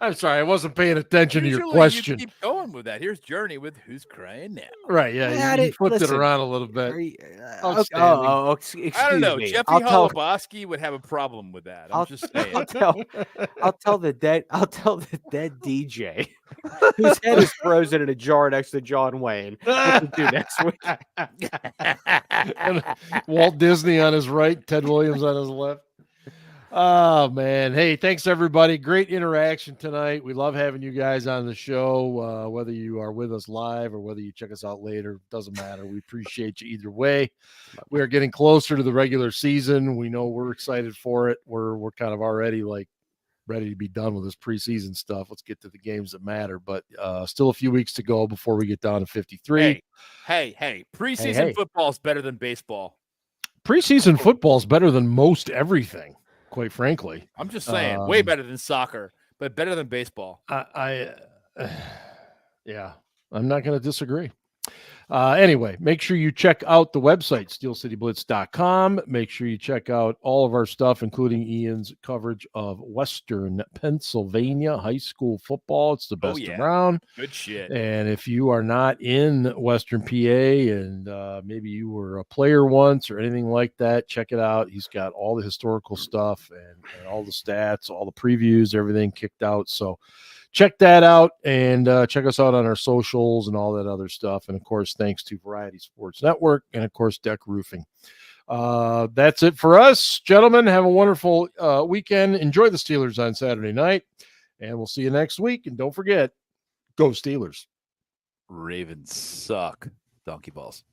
I'm sorry, I wasn't paying attention to your Usually question. You keep going with that. Here's Journey with Who's Crying Now. Right? Yeah, You flipped listen. it around a little bit. Okay. Excuse I don't know. me. Jeffy I'll tell Holobosky would have a problem with that. I'm just saying. I'll tell the dead DJ whose head is frozen in a jar next to John Wayne. What to do next week? And Walt Disney on his right, Ted Williams on his left. Oh, man. Hey, thanks, everybody. Great interaction tonight. We love having you guys on the show, whether you are with us live or whether you check us out later. Doesn't matter. We appreciate you either way. We are getting closer to the regular season. We know we're excited for it. We're kind of already like ready to be done with this preseason stuff. Let's get to the games that matter. But still a few weeks to go before we get down to 53. Hey. Preseason football is better than baseball. Preseason football is better than most everything. Quite frankly, I'm just saying, way better than soccer, but better than baseball. Yeah, I'm not going to disagree. Anyway, make sure you check out the website, steelcityblitz.com. Make sure you check out all of our stuff, including Ian's coverage of Western Pennsylvania high school football. It's the best around. Good shit. And if you are not in Western PA and maybe you were a player once or anything like that, check it out. He's got all the historical stuff and all the stats, all the previews, everything kicked out. So check that out and check us out on our socials and all that other stuff. And, of course, thanks to Variety Sports Network and, of course, Deck Roofing. That's it for us. Gentlemen, have a wonderful weekend. Enjoy the Steelers on Saturday night, and we'll see you next week. And don't forget, go Steelers. Ravens suck. Donkey balls.